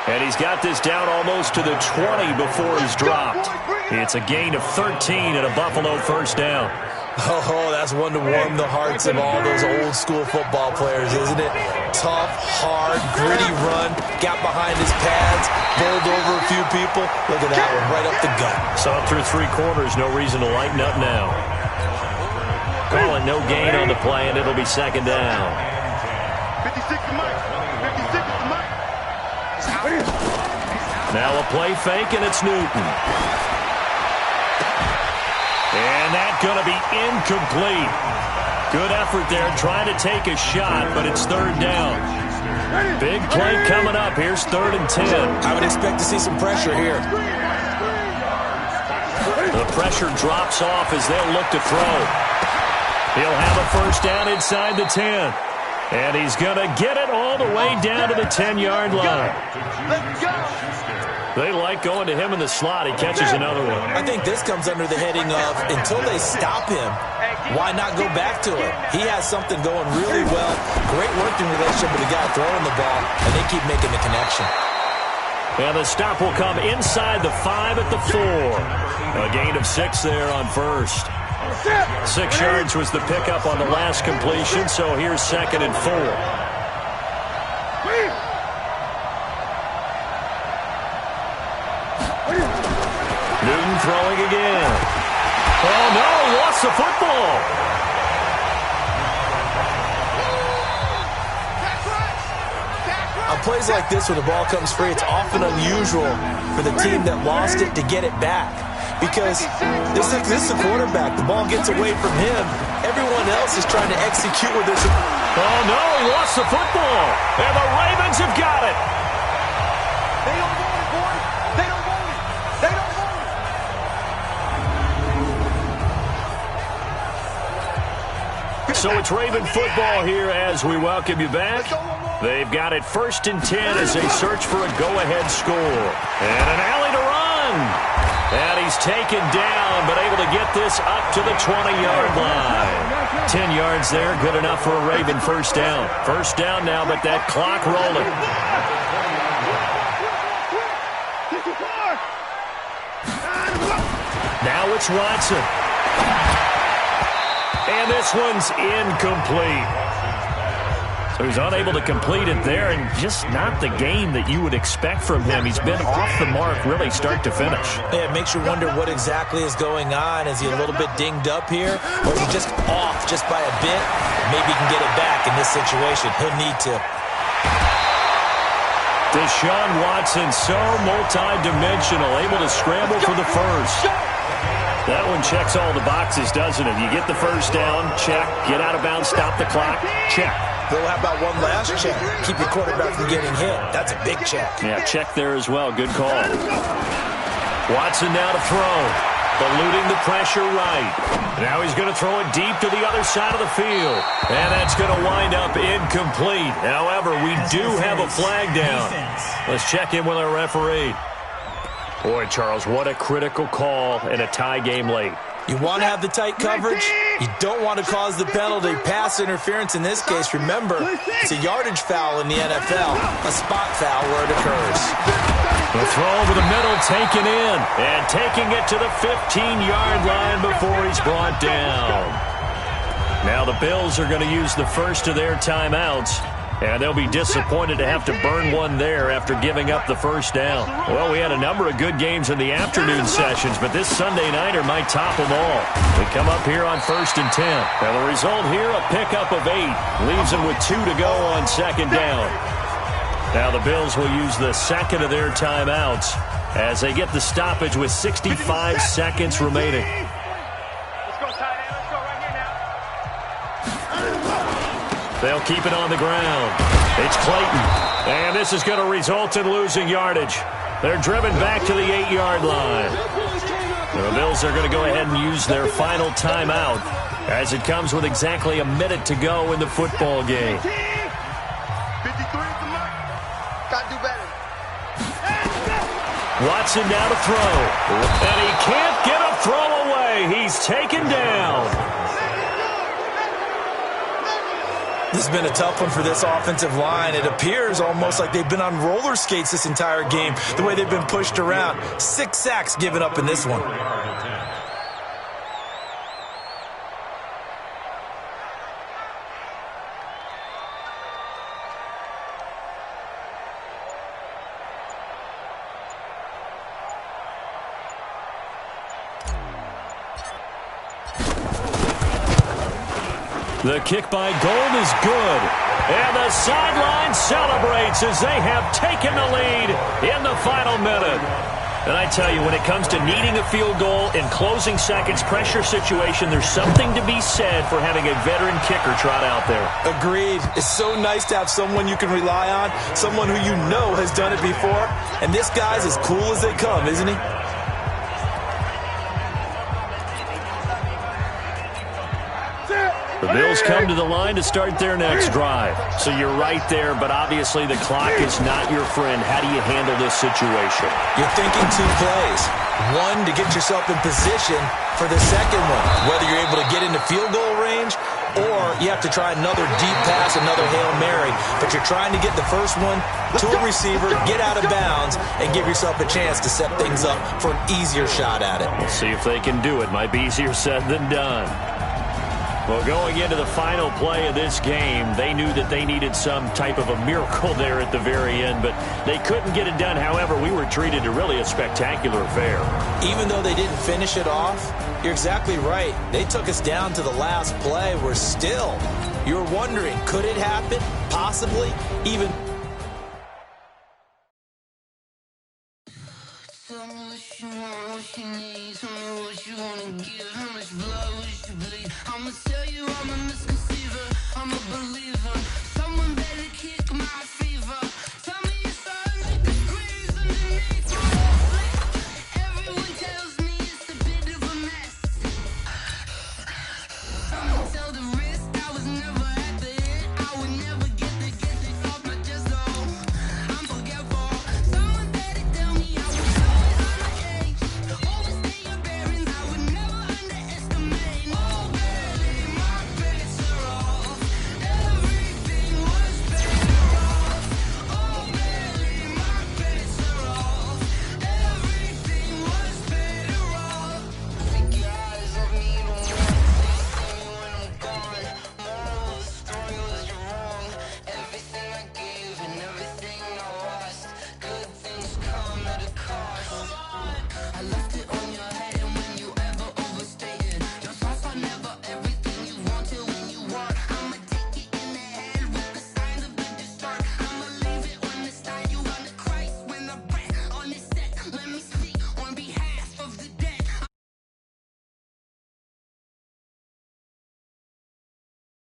And he's got this down almost to the 20 before he's dropped. It's a gain of 13 and a Buffalo 1st down. Oh, that's one to warm the hearts of all those old school football players, isn't it? Tough, hard, gritty run, got behind his pads, bowled over a few people. Look at that one, right up the gut. So up through 3 quarters, no reason to lighten up now. Call it no gain on the play, and it'll be 2nd down. 56 to Mike. 56 to Mike. Now a play fake, and it's Newton. And that's going to be incomplete. Good effort there trying to take a shot, but it's 3rd down. Big play coming up. Here's 3rd and 10. I would expect to see some pressure here. pressure drops off as they'll look to throw. He'll have a first down inside the 10. And he's going to get it all the way down to the 10-yard line. They like going to him in the slot. He catches another one. I think this comes under the heading of until they stop him, why not go back to him? He has something going really well. Great working relationship with the guy throwing the ball, and they keep making the connection. And the stop will come inside the 5 at the 4. A gain of 6 there on first. 6 yards was the pickup on the last completion, so here's 2nd and 4. Newton throwing again. Oh, no, lost the football. On plays like this, where the ball comes free, it's often unusual for the team that lost it to get it back. Because this is the quarterback. The ball gets away from him. Everyone else is trying to execute with this. Oh, no, he lost the football. And the Ravens have got it. They don't want it, boys. They don't want it. They don't want it. So it's Raven football here as we welcome you back. They've got it 1st and 10 as they search for a go-ahead score. And an alley to run. And he's taken down, but able to get this up to the 20-yard line. 10 yards there, good enough for a Raven first down. First down now, but that clock rolling. Now it's Watson. And this one's incomplete. So he's unable to complete it there, and just not the game that you would expect from him. He's been off the mark really start to finish. Yeah, it makes you wonder what exactly is going on. Is he a little bit dinged up here, or is he just off just by a bit? Maybe he can get it back in this situation. He'll need to. Deshaun Watson, so multi-dimensional, able to scramble for the first. That one checks all the boxes, doesn't it? You get the first down, check. Get out of bounds, stop the clock, check. Well, how about one last check? Keep your quarterback from getting hit. That's a big check. Yeah, check there as well. Good call. Watson now to throw. Eluding the pressure right. Now he's going to throw it deep to the other side of the field. And that's going to wind up incomplete. However, we do have a flag down. Let's check in with our referee. Boy, Charles, what a critical call in a tie game late. You want to have the tight coverage. You don't want to cause the penalty. Pass interference in this case. Remember, it's a yardage foul in the NFL, a spot foul where it occurs. The throw over the middle taken in, and taking it to the 15-yard line before he's brought down. Now the Bills are going to use the first of their timeouts. And they'll be disappointed to have to burn one there after giving up the first down. Well, we had a number of good games in the afternoon sessions, but this Sunday nighter might top them all. We come up here on 1st and 10. Now the result here, a pickup of 8. Leaves them with 2 to go on 2nd down. Now the Bills will use the second of their timeouts as they get the stoppage with 65 seconds remaining. They'll keep it on the ground. It's Clayton. And this is going to result in losing yardage. They're driven back to the 8-yard line. The Bills are going to go ahead and use their final timeout as it comes with exactly a minute to go in the football game. 53 is the mark. Got to do better. Watson now to throw. And he can't get a throw away. He's taken down. This has been a tough one for this offensive line. It appears almost like they've been on roller skates this entire game, the way they've been pushed around. 6 sacks given up in this one. The kick by Gold is good. And the sideline celebrates as they have taken the lead in the final minute. And I tell you, when it comes to needing a field goal in closing seconds, pressure situation, there's something to be said for having a veteran kicker trot out there. Agreed. It's so nice to have someone you can rely on, someone who you know has done it before. And this guy's as cool as they come, isn't he? The Bills come to the line to start their next drive. So you're right there, but obviously the clock is not your friend. How do you handle this situation? You're thinking 2 plays. One, to get yourself in position for the second one, whether you're able to get into field goal range or you have to try another deep pass, another Hail Mary. But you're trying to get the first one to a receiver, get out of bounds, and give yourself a chance to set things up for an easier shot at it. We'll see if they can do it. Might be easier said than done. Well, going into the final play of this game, they knew that they needed some type of a miracle there at the very end, but they couldn't get it done. However, we were treated to really a spectacular affair. Even though they didn't finish it off, you're exactly right. They took us down to the last play. We're still, you're wondering, could it happen? Possibly? Even... Tell me what you want, what you need. Tell me what you wanna give. How much blood would you bleed? I'ma tell you I'm a misconceiver. I'm a believer.